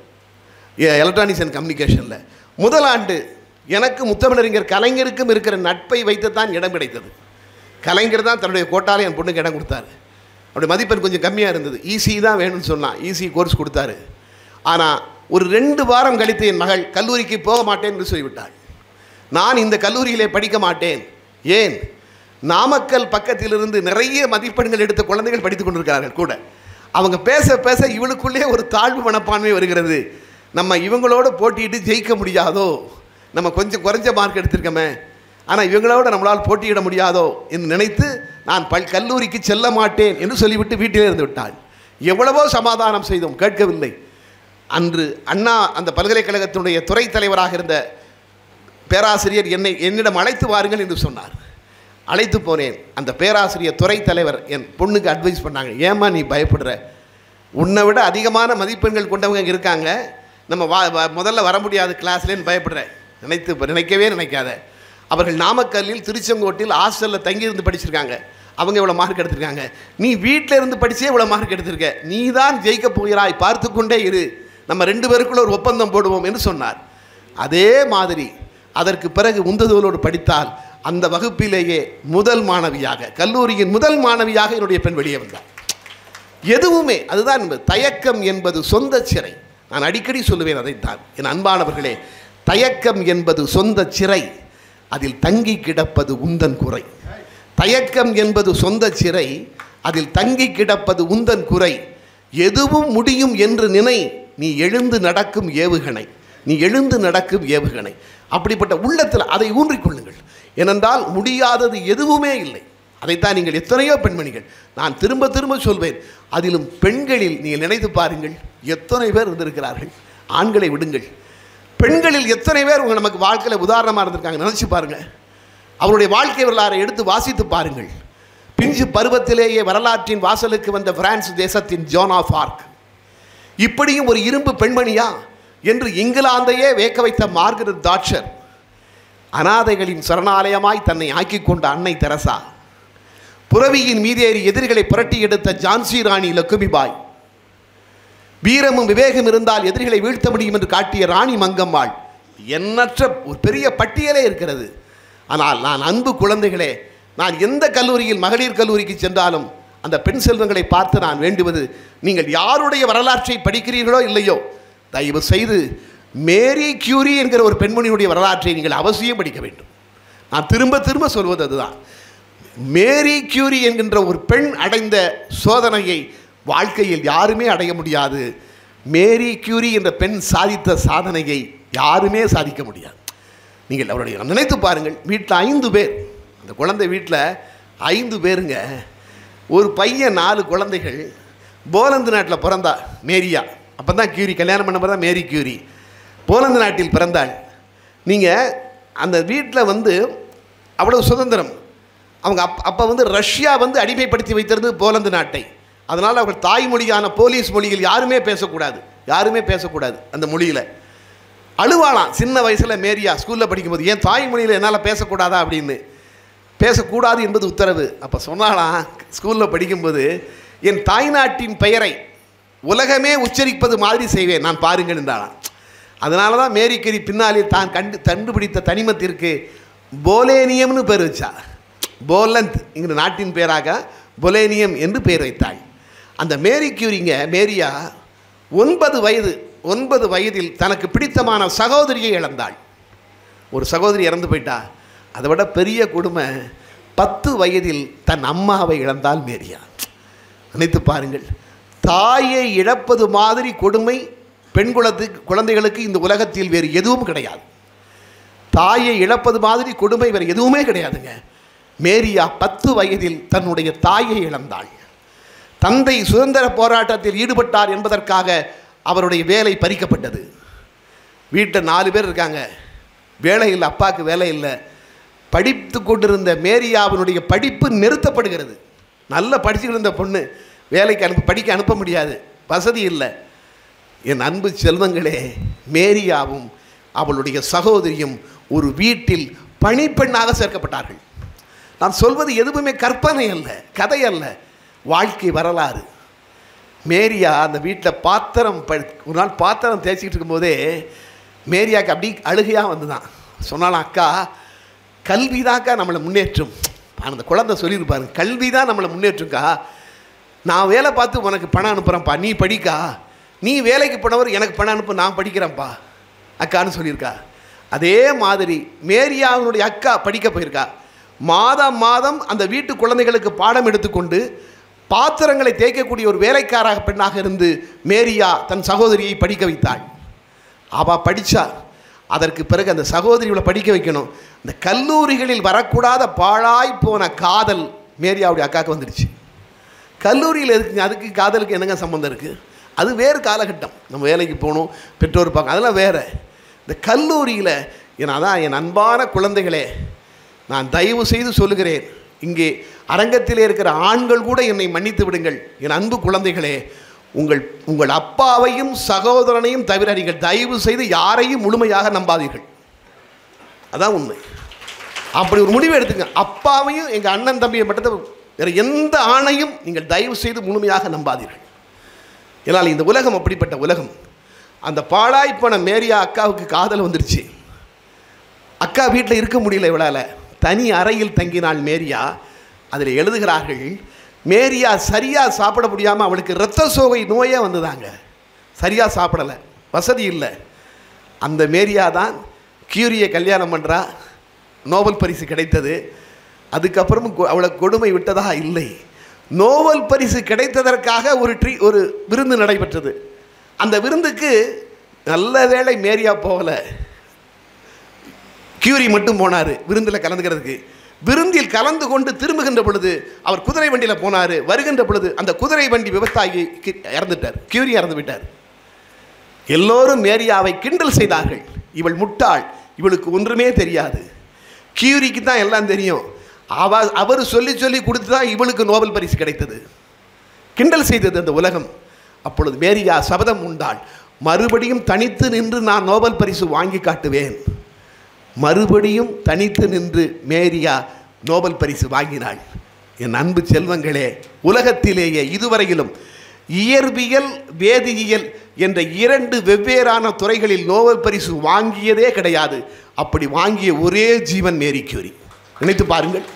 S1: எலக்ட்ரானிக்ஸ் அண்ட் கம்யூனிகேஷனில். முதல் ஆண்டு எனக்கு முத்தமிழறிஞர் கலைஞருக்கும் இருக்கிற நட்பை வைத்து தான் இடம் கிடைத்தது. கலைஞர் தான் தன்னுடைய கோட்டாலே என் பொண்ணுக்கு இடம் கொடுத்தாரு. அப்படி மதிப்பெண் கொஞ்சம் கம்மியாக இருந்தது, ஈஸி தான் வேணும்னு சொன்னான், ஈஸி கோர்ஸ் கொடுத்தாரு. ஆனால் ஒரு 2 வாரம் கழித்து என் மகள் கல்லூரிக்கு போக மாட்டேன் என்று சொல்லிவிட்டாள். நான் இந்த கல்லூரியிலே படிக்க மாட்டேன். ஏன்? நாமக்கல் பக்கத்திலிருந்து நிறைய மதிப்பெண்கள் எடுத்த குழந்தைகள் படித்து கொண்டிருக்கிறார்கள் கூட. அவங்க பேச பேச இவளுக்குள்ளே ஒரு தாழ்வு மனப்பான்மை வருகிறது. நம்ம இவங்களோட போட்டியிட்டு ஜெயிக்க முடியாதோ, நம்ம கொஞ்சம் குறைஞ்ச மார்க் எடுத்திருக்கோமே, ஆனால் இவங்களோட நம்மளால் போட்டியிட முடியாதோ என்று நினைத்து நான் கல்லூரிக்கு செல்ல மாட்டேன் என்று சொல்லிவிட்டு வீட்டிலே இருந்து விட்டாள். எவ்வளவோ சமாதானம் செய்தோம், கேட்கவில்லை. அன்று அண்ணா அந்த பல்கலைக்கழகத்தினுடைய துறை தலைவராக இருந்த பேராசிரியர் என்னிடம் அழைத்து வாருங்கள் என்று சொன்னார். அழைத்து போனேன். அந்த பேராசிரியர் துறை தலைவர் என் பொண்ணுக்கு அட்வைஸ் பண்ணாங்க, ஏம்மா நீ பயப்படுற, உன்னை விட அதிகமான மதிப்பெண்கள் கொண்டவங்க இருக்காங்க, நம்ம முதல்ல வர முடியாது கிளாஸ்லேன்னு பயப்படுறேன். நினைக்கவே நினைக்காத. அவர்கள் நாமக்கல்லில் திருச்செங்கோட்டில் ஹாஸ்டலில் தங்கியிருந்து படிச்சிருக்காங்க, அவங்க இவ்வளோ மார்க் எடுத்திருக்காங்க, நீ வீட்டில் இருந்து படித்தே இவ்வளோ மார்க் எடுத்திருக்க, நீ தான் ஜெயிக்க போகிறாய், பார்த்து கொண்டே இரு, நம்ம 2 பேருக்குள்ள ஒரு ஒப்பந்தம் போடுவோம் என்று சொன்னார். அதே மாதிரி அதற்கு பிறகு உந்துதலோடு படித்தால் அந்த வகுப்பிலேயே முதல் மாணவியாக, கல்லூரியின் முதல் மாணவியாக என்னுடைய பெண் வெளியே வந்தார். எதுவுமே அதுதான் தயக்கம் என்பது சொந்த சிறை. நான் அடிக்கடி சொல்லுவேன் அதைத்தான். என் அன்பானவர்களே, தயக்கம் என்பது சொந்த சிறை, அதில் தங்கி கிடப்பது உந்தன் குறை. தயக்கம் என்பது சொந்த சிறை, அதில் தங்கி கிடப்பது உந்தன் குறை. எதுவும் முடியும் என்று நினை, நீ எழுந்து நடக்கும் ஏவுகணை, நீ எழுந்து நடக்கும் ஏவுகணை. அப்படிப்பட்ட உள்ளத்தில் அதை ஊன்றிக்கொள்ளுங்கள். ஏனென்றால் முடியாதது எதுவுமே இல்லை. அதைத்தான் நீங்கள் எத்தனையோ பெண்மணிகள், நான் திரும்ப திரும்ப சொல்வேன், அதிலும் பெண்களில் நீங்கள் நினைத்து பாருங்கள், எத்தனை பேர் இருந்திருக்கிறார்கள். ஆண்களை விடுங்கள், பெண்களில் எத்தனை பேர் உங்கள் நமக்கு வாழ்க்கையில் உதாரணமாக இருந்திருக்காங்க. நினச்சி பாருங்கள், அவருடைய வாழ்க்கை வரலாறை எடுத்து வாசித்து பாருங்கள். பிஞ்சு பருவத்திலேயே வரலாற்றின் வாசலுக்கு வந்த பிரான்ஸ் தேசத்தின் ஜோன் ஆஃப் ஆர்க், இப்படியும் ஒரு இரும்பு பெண்மணியா என்று இங்கிலாந்தையே வேக்க வைத்த மார்கரெட் தாட்சர், அனாதைகளின் சரணாலயமாய் தன்னை ஆக்கிக் கொண்ட அன்னை தெரசா, புரவியின் மீதேறி எதிரிகளை புரட்டி எடுத்த ஜான்சி ராணி லக்குமிபாய், வீரமும் விவேகம் இருந்தால் எதிரிகளை வீழ்த்த முடியும் என்று காட்டிய ராணி மங்கம்மாள், எண்ணற்ற ஒரு பெரிய பட்டியலே இருக்கிறது. ஆனால் நான் அன்பு குழந்தைகளே, நான் எந்த கல்லூரியில் மகளிர் கல்லூரிக்கு சென்றாலும் அந்த பெண் செல்வங்களை பார்த்து நான் வேண்டுவது, நீங்கள் யாருடைய வரலாற்றை படிக்கிறீர்களோ இல்லையோ, தயவு செய்து மேரி கியூரி என்கிற ஒரு பெண்மணியுடைய வரலாற்றை நீங்கள் அவசியம் படிக்க வேண்டும். நான் திரும்ப திரும்ப சொல்வது அதுதான். மேரி கியூரி என்கின்ற ஒரு பெண் அடைந்த சோதனையை வாழ்க்கையில் யாருமே அடைய முடியாது. மேரி கியூரி என்ற பெண் சாதித்த சாதனையை யாருமே சாதிக்க முடியாது. நீங்கள் அவருடைய நினைத்து பாருங்கள். வீட்டில் 5 பேர், அந்த குழந்தை வீட்டில் 5 பேருங்க. ஒரு பையன் 4 குழந்தைகள். போலந்து நாட்டில் பிறந்தா மேரியா. அப்போ தான் கியூரி கல்யாணம் பண்ண தான் மேரி கியூரி போலந்து நாட்டில் பிறந்தாள். நீங்கள் அந்த வீட்டில் அவ்வளவு சுதந்திரம். அவங்க அப்போ ரஷ்யா அடிமைப்படுத்தி வைத்திருந்தது போலந்து நாட்டை. அதனால் அவர்கள் தாய்மொழியான போலீஸ் மொழியில் யாருமே பேசக்கூடாது. அந்த மொழியில் அழுவாளாம் சின்ன வயசில் மேரியா ஸ்கூலில் படிக்கும்போது, ஏன் தாய்மொழியில் என்னால் பேசக்கூடாதா அப்படின்னு. பேசக்கூடாது என்பது உத்தரவு. அப்போ சொன்னாலாம் ஸ்கூலில் படிக்கும்போது, என் தாய்நாட்டின் பெயரை உலகமே உச்சரிப்பது மாதிரி செய்வேன் நான் பாருங்கள் என்றாலாம். அதனால தான் மேரி கியூரி பின்னாலே தான் கண்டுபிடித்த தனிமத்திற்கு போலேனியம்னு பேர் வச்சா. போலந்த் என்கிற நாட்டின் பேராக பொலேனியம் என்று பெயர் வைத்தாள். அந்த மேரி கியூரிங்க, மேரியா 9 வயதில் தனக்கு பிடித்தமான சகோதரியை இழந்தாள். ஒரு சகோதரி இறந்து போயிட்டா. அதை விட பெரிய கொடுமை, 10 வயதில் தன் அம்மாவை இழந்தாள் மேரியா. நினைத்து பாருங்கள். தாயை இழப்பது மாதிரி கொடுமை பெண் குழந்தைகளுக்கு இந்த உலகத்தில் வேறு எதுவும் கிடையாது. தாயை இழப்பது மாதிரி கொடுமை வேறு எதுவுமே கிடையாதுங்க. மேரியா 10 வயதில் தன்னுடைய தாயை இழந்தாள். தந்தை சுதந்திர போராட்டத்தில் ஈடுபட்டார் என்பதற்காக அவருடைய வேலை பறிக்கப்பட்டது. வீட்டில் 4 பேர் இருக்காங்க, வேலை இல்லை, அப்பாவுக்கு வேலை இல்லை. படித்து கொண்டிருந்த மேரியாவினுடைய படிப்பு நிறுத்தப்படுகிறது. நல்லா படிச்சுக்கிட்டு இருந்த பொண்ணு வேலைக்கு படிக்க அனுப்ப முடியாது, வசதி இல்லை. என் அன்பு செல்வங்களே, மேரியாவும் அவளுடைய சகோதரியும் ஒரு வீட்டில் பணிப்பெண்ணாக சேர்க்கப்பட்டார்கள். நான் சொல்வது எதுவுமே கற்பனை அல்ல, கதை அல்ல, வாழ்க்கை வரலாறு. மேரியா அந்த வீட்டில் ஒரு நாள் பாத்திரம் தேய்ச்சிக்கிட்டு இருக்கும்போதே மேரியாவுக்கு அப்படி அழுகையாக வந்துதான். சொன்னாலும், அக்கா கல்வி தான்க்கா நம்மளை முன்னேற்றும். அந்த குழந்தை சொல்லியிருப்பாரு, கல்வி தான் நம்மளை முன்னேற்றும்க்கா. நான் வேலை பார்த்து உனக்கு பணம் அனுப்புகிறேன்ப்பா, நீ படிக்கா. நீ வேலைக்கு போனவர் எனக்கு பணம் அனுப்பு, நான் படிக்கிறேன்ப்பா அக்கான்னு சொல்லியிருக்கா. அதே மாதிரி மேரியாவினுடைய அக்கா படிக்க போயிருக்கா. மாதம் அந்த வீட்டு குழந்தைகளுக்கு பாடம் எடுத்துக்கொண்டு பாத்திரங்களை தேய்க்கக்கூடிய ஒரு வேலைக்கார பெண்ணாக இருந்து மேரியா தன் சகோதரியை படிக்க வைத்தாள். அவள் படித்தா. அதற்கு பிறகு அந்த சகோதரிகளை படிக்க வைக்கணும். இந்த கல்லூரிகளில் வரக்கூடாத பாழாய் போன காதல் மேரியாவுடைய அக்காவுக்கு வந்துடுச்சு. கல்லூரியில் இருக்குங்க, அதுக்கு காதலுக்கு என்னங்க சம்மந்தம் இருக்குது? அது வேறு காலகட்டம். நம்ம வேலைக்கு போகணும், பெற்றோர் பார்க்க, அதெல்லாம் வேறு. இந்த கல்லூரியில் அதான் என் அன்பான குழந்தைகளே, நான் தயவு செய்து சொல்லுகிறேன், இங்கே அரங்கத்திலே இருக்கிற ஆண்கள் கூட என்னை மன்னித்து விடுங்கள். என் அன்பு குழந்தைகளே, உங்கள் அப்பாவையும் சகோதரனையும் தவிர நீங்கள் தயவு செய்து யாரையும் முழுமையாக நம்பாதீர்கள். அதான் உண்மை. அப்படி ஒரு முடிவு எடுத்துங்க. அப்பாவையும் எங்கள் அண்ணன் தம்பியை மட்டும், வேறு எந்த ஆணையும் நீங்கள் தயவு செய்து முழுமையாக நம்பாதீர்கள். ஏன்னால் இந்த உலகம் அப்படிப்பட்ட உலகம். அந்த பாழாய்ப்போன மேரியா அக்காவுக்கு காதல் வந்துருச்சு. அக்கா வீட்டில் இருக்க முடியல இவளால். தனி அறையில் தங்கினாள் மேரியா. அதில் எழுதுகிறார்கள், மேரியா சரியாக சாப்பிட முடியாமல் அவளுக்கு இரத்த சோகை நோயே வந்துதாங்க. சரியாக சாப்பிடலை, வசதி இல்லை. அந்த மேரியா தான் கியூரியை கல்யாணம் பண்ணுறா. நோபல் பரிசு கிடைத்தது. அதுக்கப்புறமும் அவளை கொடுமை விட்டதாக இல்லை. நோபல் பரிசு கிடைத்ததற்காக ஒரு விருந்து நடைபெற்றது. அந்த விருந்துக்கு நல்ல வேளை மேரியா போகலை, கியூரி மட்டும் போனார் விருந்தில் கலந்துக்கிறதுக்கு. விருந்தில் கலந்து கொண்டு திரும்புகின்ற பொழுது அவர் குதிரை வண்டியில் போனார். வருகின்ற பொழுது அந்த குதிரை வண்டி விபத்தாகி இறந்துட்டார். கியூரி இறந்து விட்டார். எல்லோரும் மேரியாவை கிண்டல் செய்தார்கள். இவள் முட்டாள், இவளுக்கு ஒன்றுமே தெரியாது. கியூரிக்கு தான் எல்லாம் தெரியும். அவர் சொல்லி சொல்லி கொடுத்து தான் இவளுக்கு நோபல் பரிசு கிடைத்தது. கிண்டல் செய்தது அந்த உலகம். அப்பொழுது மேரியா சபதம் உண்டாள், மறுபடியும் தனித்து நின்று நான் நோபல் பரிசு வாங்கி காட்டுவேன். மறுபடியும் தனித்து நின்று மேரியா நோபல் பரிசு வாங்கினாள். என் அன்பு செல்வங்களே, உலகத்திலேயே இதுவரையிலும் இயற்பியல் வேதியியல் என்ற 2 வெவ்வேறான துறைகளில் நோபல் பரிசு வாங்கியதே கிடையாது. அப்படி வாங்கிய ஒரே ஜீவன் மேரி கியூரி. நினைத்து பாருங்கள்.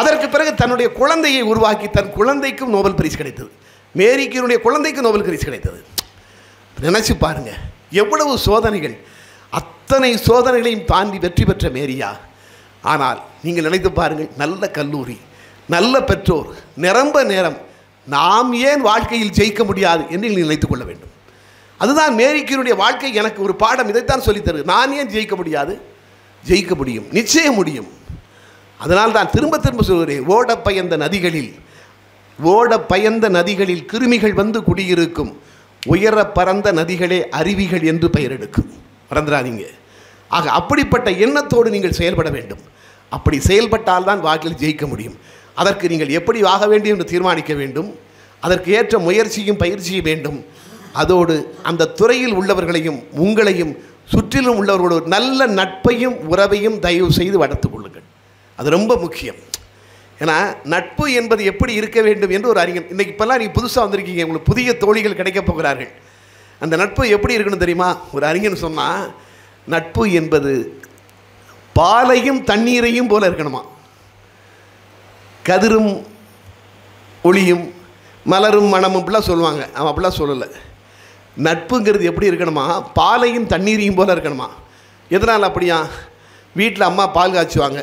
S1: அதற்கு பிறகு தன்னுடைய குழந்தையை உருவாக்கி தன் குழந்தைக்கும் நோபல் பரிசு கிடைத்தது. மேரி கியூரியுடைய குழந்தைக்கும் நோபல் பரிசு கிடைத்தது. நினைச்சு பாருங்க, எவ்வளவு சோதனைகள். அத்தனை சோதனைகளையும் தாண்டி வெற்றி பெற்ற மேரியா. ஆனால் நீங்கள் நினைத்து பாருங்கள், நல்ல கல்லூரி, நல்ல பெற்றோர், நிரம்ப நேரம். நாம் ஏன் வாழ்க்கையில் ஜெயிக்க முடியாது என்று நீங்கள் நினைத்துக் கொள்ள வேண்டும். அதுதான் மேரி கியூரியுடைய வாழ்க்கை எனக்கு ஒரு பாடம். இதைத்தான் சொல்லித்தரு. நான் ஏன் ஜெயிக்க முடியாது? ஜெயிக்க முடியும், நிச்சயம் முடியும். அதனால் தான் திரும்ப திரும்ப சொல்கிறேன், ஓட பயந்த நதிகளில் கிருமிகள் வந்து குடியிருக்கும், உயர பறந்த நதிகளே அருவிகள் என்று பெயர் எடுக்கும். மறந்துடாதீங்க. ஆக அப்படிப்பட்ட எண்ணத்தோடு நீங்கள் செயல்பட வேண்டும். அப்படி செயல்பட்டால் தான் வாழ்க்கையில் ஜெயிக்க முடியும். அதற்கு நீங்கள் எப்படி ஆக வேண்டும் என்று தீர்மானிக்க வேண்டும். அதற்கு ஏற்ற முயற்சியும் பயிற்சியும் வேண்டும். அதோடு அந்த துறையில் உள்ளவர்களையும் உங்களையும் சுற்றிலும் உள்ளவர்களோடு நல்ல நட்பையும் உறவையும் தயவு செய்து வளர்த்துக் கொள்ளுங்கள். அது ரொம்ப முக்கியம். ஏன்னா நட்பு என்பது எப்படி இருக்க வேண்டும் என்று ஒரு அறிஞர், இன்றைக்கி இப்போல்லாம் நீங்கள் புதுசாக வந்திருக்கீங்க, உங்களுக்கு புதிய தோழிகள் கிடைக்கப் போகிறார்கள். அந்த நட்பு எப்படி இருக்கணும் தெரியுமா? ஒரு அறிஞர் சொன்னால், நட்பு என்பது பாலையும் தண்ணீரையும் போல இருக்கணுமா. கதிரும் ஒளியும் மலரும் மனமும் அப்படிலாம் சொல்லுவாங்க. அவன் அப்படிலாம் சொல்லலை. நட்புங்கிறது எப்படி இருக்கணுமா? பாலையும் தண்ணீரையும் போல இருக்கணுமா. எதனால் அப்படியா? வீட்டில் அம்மா பால் காய்ச்சுவாங்க.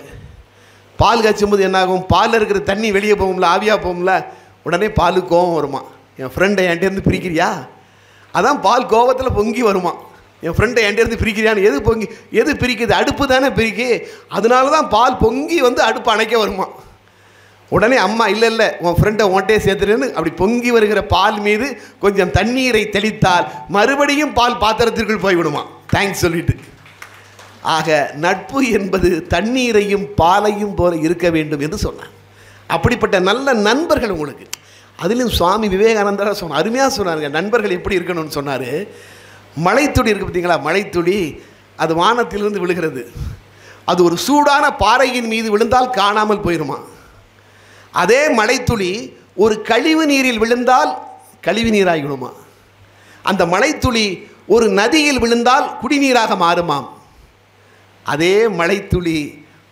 S1: பால் காய்ச்சும் போது என்னாகும்? பாலில் இருக்கிற தண்ணி வெளியே போகும்ல, ஆவியாக போகும்ல. உடனே பாலு கோவம் வருமா. என் ஃப்ரெண்டை என்கிட்டேருந்து பிரிக்கிறியா? அதான் பால் கோவத்தில் பொங்கி வருமா. என் ஃப்ரெண்டை என்கிட்டேருந்து பிரிக்கிறியான்னு. எது பிரிக்குது? அடுப்பு தானே பிரிக்கி. அதனால தான் பால் பொங்கி வந்து அடுப்பு அணைக்க வருமா. உடனே அம்மா இல்லை உன் ஃப்ரெண்டை உன்ட்டே சேர்த்துருன்னு அப்படி பொங்கி வருகிற பால் மீது கொஞ்சம் தண்ணீரை தெளித்தால் மறுபடியும் பால் பாத்திரத்திற்குள் போய்விடுமா. தேங்க்ஸ் சொல்லிட்டு. ஆக நட்பு என்பது தண்ணீரையும் பாலையும் போல இருக்க வேண்டும் என்று சொன்னார். அப்படிப்பட்ட நல்ல நண்பர்கள் உங்களுக்கு. அதிலும் சுவாமி விவேகானந்தராக சொன்னார், அருமையாக சொன்னாருங்க. நண்பர்கள் எப்படி இருக்கணும்னு சொன்னார். மழைத்துளி இருக்குது பார்த்தீங்களா? மழைத்துளி அது வானத்திலிருந்து விழுகிறது. அது ஒரு சூடான பாறையின் மீது விழுந்தால் காணாமல் போயிடுமா. அதே மழைத்துளி ஒரு கழிவு நீரில் விழுந்தால் கழிவு நீராகிவிடுமா. அந்த மழைத்துளி ஒரு நதியில் விழுந்தால் குடிநீராக மாறுமாம். அதே மழைத்துளி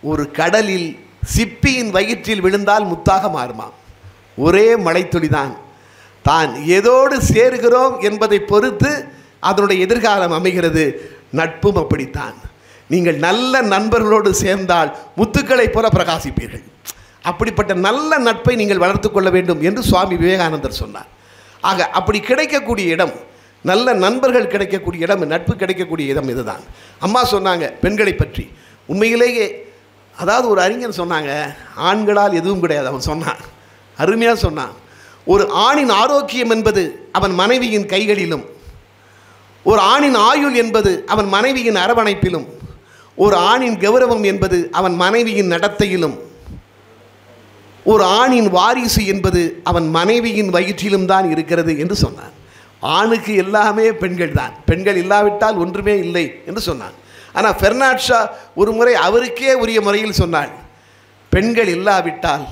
S1: ஒரு கடலில் சிப்பியின் வயிற்றில் விழுந்தால் முத்தாக மாறுமாம். ஒரே மழைத்துளி தான். தான் எதோடு சேர்கிறோம் என்பதை பொறுத்து அதனுடைய எதிர்காலம் அமைகிறது. நட்பும் அப்படித்தான். நீங்கள் நல்ல நண்பர்களோடு சேர்ந்தால் முத்துக்களை போல பிரகாசிப்பீர்கள். அப்படிப்பட்ட நல்ல நட்பை நீங்கள் வளர்த்து கொள்ள வேண்டும் என்று சுவாமி விவேகானந்தர் சொன்னார். ஆக அப்படி கிடைக்கக்கூடிய இடம், நல்ல நண்பர்கள் கிடைக்கக்கூடிய இடம், நட்பு கிடைக்கக்கூடிய இடம் இதுதான். அம்மா சொன்னாங்க பெண்களை பற்றி. உண்மையிலேயே அதாவது ஒரு அறிஞர் சொன்னாங்க, ஆண்களால் எதுவும் கிடையாது. அவன் சொன்னான், அருமையாக சொன்னான். ஒரு ஆணின் ஆரோக்கியம் என்பது அவன் மனைவியின் கைகளிலும், ஒரு ஆணின் ஆயுள் என்பது அவன் மனைவியின் அரவணைப்பிலும், ஒரு ஆணின் கௌரவம் என்பது அவன் மனைவியின் நடத்தையிலும், ஒரு ஆணின் வாரிசு என்பது அவன் மனைவியின் வயிற்றிலும் தான் இருக்கிறது என்று சொன்னான். ஆணுக்கு எல்லாமே பெண்கள் தான், பெண்கள் இல்லாவிட்டால் ஒன்றுமே இல்லை என்று சொன்னான். ஆனால் பெர்னாட் ஷா ஒரு முறை அவருக்கே உரிய முறையில் சொன்னாள், பெண்கள் இல்லாவிட்டால்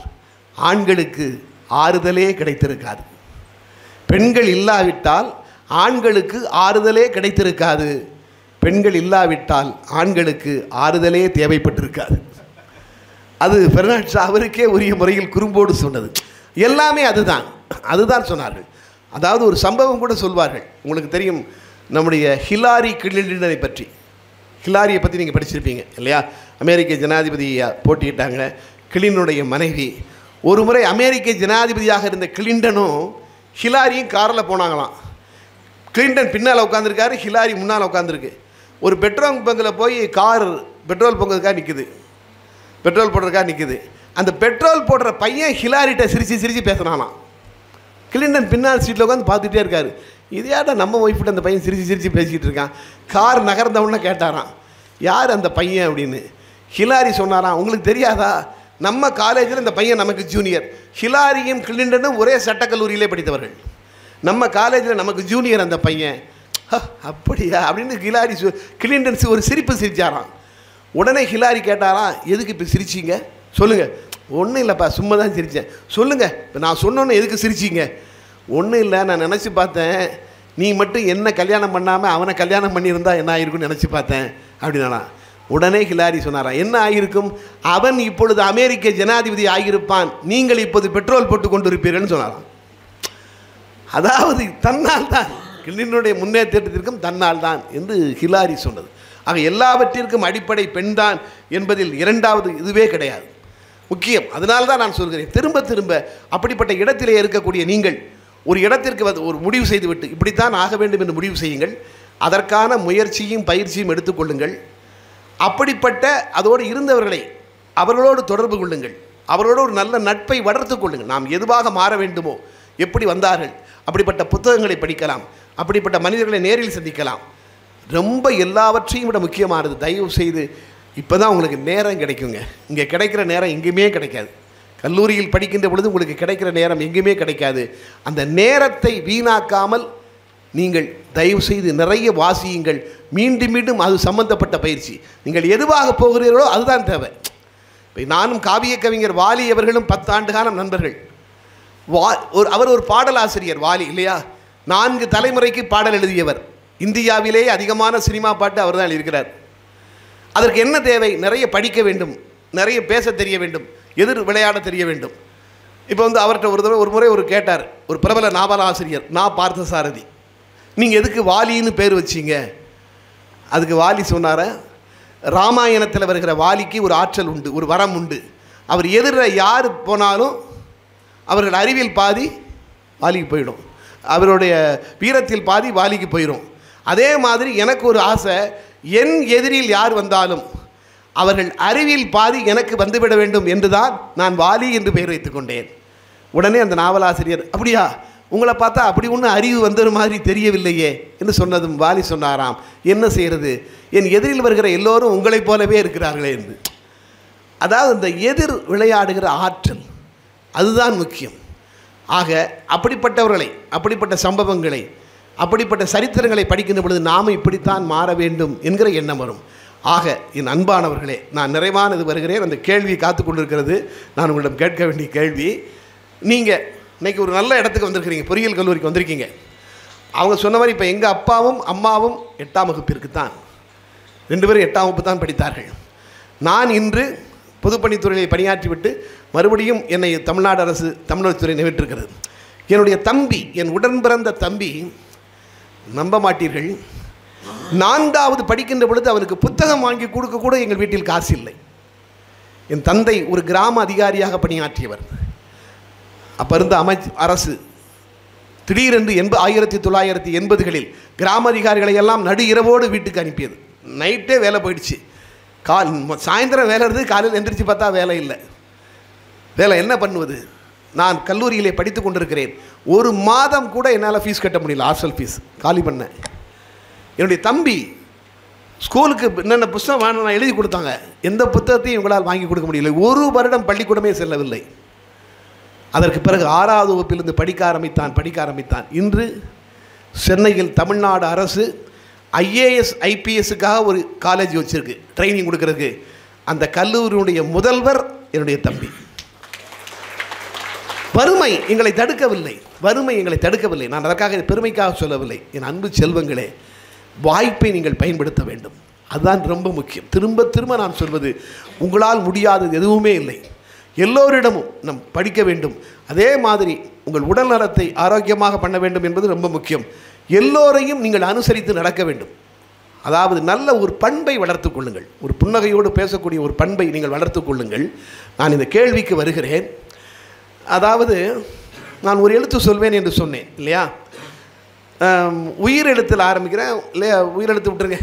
S1: ஆண்களுக்கு ஆறுதலே கிடைத்திருக்காது. பெண்கள் இல்லாவிட்டால் ஆண்களுக்கு ஆறுதலே கிடைத்திருக்காது. பெண்கள் இல்லாவிட்டால் ஆண்களுக்கு ஆறுதலே தேவைப்பட்டிருக்காது. அது பெர்னாட் ஷா அவருக்கே உரிய முறையில் குறும்போடு சொன்னது. எல்லாமே அதுதான் சொன்னார்கள். அதாவது ஒரு சம்பவம் கூட சொல்வார்கள். உங்களுக்கு தெரியும் நம்முடைய ஹிலாரி கிளின்டனை பற்றி. ஹிலாரியை பற்றி நீங்கள் படிச்சிருப்பீங்க இல்லையா? அமெரிக்க ஜனாதிபதியாக போட்டியிட்டாங்க. கிளின்டனுடைய மனைவி. ஒரு முறை அமெரிக்க ஜனாதிபதியாக இருந்த கிளின்டனும் ஹிலாரியும் காரில் போனாங்களாம். கிளின்டன் பின்னால் உட்காந்துருக்காரு, ஹிலாரி முன்னால் உட்காந்துருக்கு. ஒரு பெட்ரோல் பங்கில் போய் கார் பெட்ரோல் பங்குறதுக்காக நிற்குது, பெட்ரோல் போடுறதுக்காக நிற்குது. அந்த பெட்ரோல் போடுற பையன் ஹிலாரிட்ட சிரித்து பேசுனானாம். கிளின்டன் பின்னால் சீட்டில் உட்காந்து பார்த்துட்டே இருக்காரு. இது யார்டா நம்ம ஒய்ஃப்கிட்ட அந்த பையன் சிரித்து பேசிக்கிட்டு இருக்கான். கார் நகர்ந்தவுடனே கேட்டாராம், யார் அந்த பையன் அப்படின்னு. ஹிலாரி சொன்னாராம், உங்களுக்கு தெரியாதா, நம்ம காலேஜில் இந்த பையன் நமக்கு ஜூனியர். ஹிலாரியும் கிளின்டனும் ஒரே சட்டக்கல்லூரியிலே படித்தவர்கள். நம்ம காலேஜில் நமக்கு ஜூனியர் அந்த பையன். அப்படியா அப்படின்னு கிளின்டன் ஒரு சிரிப்பு சிரிச்சாராம். உடனே ஹிலாரி கேட்டாரா, எதுக்கு இப்போ சிரிச்சிங்க சொல்லுங்கள். ஒன்றும் இல்லைப்பா, சும்மா தான் சிரித்தேன். சொல்லுங்கள், இப்போ நான் சொன்னோன்னே எதுக்கு சிரிச்சிங்க? ஒன்றும் இல்லை, நான் நினச்சி பார்த்தேன், நீ மட்டும் என்ன கல்யாணம் பண்ணாமல் அவனை கல்யாணம் பண்ணியிருந்தா என்ன ஆகிருக்குன்னு நினச்சி பார்த்தேன் அப்படின்னா. உடனே ஹிலாரி சொன்னாராம், என்ன ஆகியிருக்கும்? அவன் இப்பொழுது அமெரிக்க ஜனாதிபதி ஆகியிருப்பான், நீங்கள் இப்போது பெட்ரோல் போட்டு கொண்டு இருப்பீர்கள்னு சொன்னாராம். அதாவது தன்னால் தான், கிளின்டனுடைய முன்னேற்றத்திற்கும் தன்னால் தான் என்று ஹிலாரி சொன்னது. ஆக எல்லாவற்றிற்கும் அடிப்படை பெண்தான் என்பதில் இரண்டாவது இதுவே கிடையாது, முக்கியம். அதனால்தான் நான் சொல்கிறேன், திரும்ப திரும்ப அப்படிப்பட்ட இடத்திலே இருக்கக்கூடிய நீங்கள் ஒரு இடத்திற்கு ஒரு முடிவு செய்துவிட்டு இப்படித்தான் ஆக வேண்டும் என்று முடிவு செய்யுங்கள். அதற்கான முயற்சியும் பயிற்சியும் எடுத்துக்கொள்ளுங்கள். அப்படிப்பட்ட அதோடு இருந்தவர்களை அவர்களோடு தொடர்பு கொள்ளுங்கள். அவர்களோடு ஒரு நல்ல நட்பை வளர்த்து கொள்ளுங்கள். நாம் எதுவாக மாற வேண்டுமோ, எப்படி வந்தார்கள், அப்படிப்பட்ட புத்தகங்களை படிக்கலாம், அப்படிப்பட்ட மனிதர்களை நேரில் சந்திக்கலாம். ரொம்ப எல்லாவற்றையும் விட முக்கியமானது, தயவு செய்து இப்போ தான் உங்களுக்கு நேரம் கிடைக்குங்க. இங்கே கிடைக்கிற நேரம் எங்கேயுமே கிடைக்காது. கல்லூரியில் படிக்கின்ற பொழுது உங்களுக்கு கிடைக்கிற நேரம் எங்கேயுமே கிடைக்காது. அந்த நேரத்தை வீணாக்காமல் நீங்கள் தயவு செய்து நிறைய வாசியுங்கள். மீண்டும் மீண்டும் அது சம்பந்தப்பட்ட பயிற்சி. நீங்கள் எதுவாக போகிறீர்களோ அதுதான் தேவை. இப்போ நானும் காவிய கவிஞர் வாலி அவர்களும் 10 ஆண்டு காலம் நண்பர்கள். அவர் ஒரு பாடலாசிரியர் வாலி இல்லையா, 4 தலைமுறைக்கு பாடல் எழுதியவர். இந்தியாவிலேயே அதிகமான சினிமா பாட்டு அவர் தான் எழுதியிருக்கிறார். அதற்கு என்ன தேவை? நிறைய படிக்க வேண்டும், நிறைய பேச தெரிய வேண்டும், எதிர் விளையாட தெரிய வேண்டும். இப்போ அவர்கிட்ட ஒரு முறை கேட்டார், ஒரு பிரபல நாவலாசிரியர் நான் பார்த்தசாரதி, நீங்கள் எதுக்கு வாலின்னு பேர் வச்சிங்க? அதுக்கு வாலி சொன்னார, ராமாயணத்தில் வருகிற வாலிக்கு ஒரு ஆற்றல் உண்டு, ஒரு வரம் உண்டு. அவர் எதிர யார் போனாலும் அவர்கள் அறிவில் பாதி வாலிக்கு போயிடும், அவருடைய வீரத்தில் பாதி வாலிக்கு போயிடும். அதே மாதிரி எனக்கு ஒரு ஆசை, என் எதிரில் யார் வந்தாலும் அவர்கள் அறிவில் பாதி எனக்கு வந்துவிட வேண்டும் என்றுதான் நான் வாலி என்று பெயர் வைத்துக் கொண்டேன். உடனே அந்த நாவலாசிரியர், அப்படியா, உங்களை பார்த்தா அப்படி ஒன்றும் அறிவு வந்தது மாதிரி தெரியவில்லையே என்று சொன்னதும் வாலி சொன்னாராம், என்ன செய்கிறது, என் எதிரில் வருகிற எல்லோரும் உங்களைப் போலவே இருக்கிறார்களே என்று. அதாவது இந்த எதிர் விளையாடுகிற ஆற்றல் அதுதான் முக்கியம். ஆக அப்படிப்பட்டவர்களை, அப்படிப்பட்ட சம்பவங்களை, அப்படிப்பட்ட சரித்திரங்களை படிக்கின்ற பொழுது நாம் இப்படித்தான் மாற வேண்டும் என்கிற எண்ணம் வரும். ஆக என் அன்பானவர்களே, நான் நிறைவானது வருகிறேன். அந்த கேள்வி காத்து கொண்டிருக்கிறது, நான் உங்களிடம் கேட்க வேண்டிய கேள்வி. நீங்கள் இன்றைக்கி ஒரு நல்ல இடத்துக்கு வந்திருக்கிறீங்க, பொறியியல் கல்லூரிக்கு வந்திருக்கீங்க. அவங்க சொன்ன மாதிரி இப்போ எங்கள் அப்பாவும் அம்மாவும் 8ஆம் வகுப்பிற்கு தான், 2 பேரும் 8ஆம் வகுப்பு தான் படித்தார்கள். நான் இன்று பொதுப்பணித்துறையை பணியாற்றிவிட்டு மறுபடியும் என்னை தமிழ்நாடு அரசு தமிழ்த்துறை நியமித்திருக்கிறது. என்னுடைய தம்பி, என் உடன் பிறந்த தம்பி, நம்ப மாட்டீர்கள், 4வது படிக்கின்ற பொழுது அவனுக்கு புத்தகம் வாங்கி கொடுக்க கூட எங்கள் வீட்டில் காசு இல்லை. என் தந்தை ஒரு கிராம அதிகாரியாக பணியாற்றியவர். அப்போ இருந்த அரசு திடீரென்று 1980களில் கிராம அதிகாரிகளை எல்லாம் நடு இரவோடு வீட்டுக்கு அனுப்பியது. நைட்டே வேலை போயிடுச்சு, சாயந்தரம் வேலை இருந்து காலையில் எந்திரிச்சு பார்த்தா வேலை இல்லை. வேலை என்ன பண்ணுவது? நான் கல்லூரியிலே படித்து கொண்டிருக்கிறேன். 1 மாதம் கூட என்னால் ஃபீஸ் கட்ட முடியல, ஹாஸ்டல் ஃபீஸ் காலி பண்ணேன். என்னுடைய தம்பி ஸ்கூலுக்கு என்னென்ன புத்தகம் வேணும் நான் எழுதி கொடுத்தாங்க, எந்த புத்தகத்தையும் இவங்களால் வாங்கி கொடுக்க முடியல. 1 வருடம் பள்ளிக்கூடமே செல்லவில்லை. அதற்கு பிறகு 6வது வகுப்பிலிருந்து படிக்க ஆரம்பித்தான். இன்று சென்னையில் தமிழ்நாடு அரசு IAS IPSக்காக ஒரு காலேஜ் வச்சுருக்கு, ட்ரைனிங் கொடுக்கறதுக்கு. அந்த கல்லூரியுடைய முதல்வர் என்னுடைய தம்பி. வறுமை எங்களை தடுக்கவில்லை. நான் அதற்காக பெருமைக்காக சொல்லவில்லை. என் அன்பு செல்வங்களே, வாய்ப்பை நீங்கள் பயன்படுத்த வேண்டும், அதுதான் ரொம்ப முக்கியம். திரும்ப திரும்ப நான் சொல்வது, உங்களால் முடியாதது எதுவுமே இல்லை. எல்லோரிடமும் நம் படிக்க வேண்டும். அதே மாதிரி உங்கள் உடல் நலத்தை ஆரோக்கியமாக பண்ண வேண்டும் என்பது ரொம்ப முக்கியம். எல்லோரையும் நீங்கள் அனுசரித்து நடக்க வேண்டும். அதாவது நல்ல ஒரு பண்பை வளர்த்து கொள்ளுங்கள். ஒரு புன்னகையோடு பேசக்கூடிய ஒரு பண்பை நீங்கள் வளர்த்து கொள்ளுங்கள். நான் இந்த கேள்விக்கு வருகிறேன். அதாவது நான் ஒரு எழுத்து சொல்வேன் என்று சொன்னேன் இல்லையா? உயிர் எழுத்தில் ஆரம்பிக்கிறேன் இல்லையா? உயிர் எழுத்து விட்டுருங்க,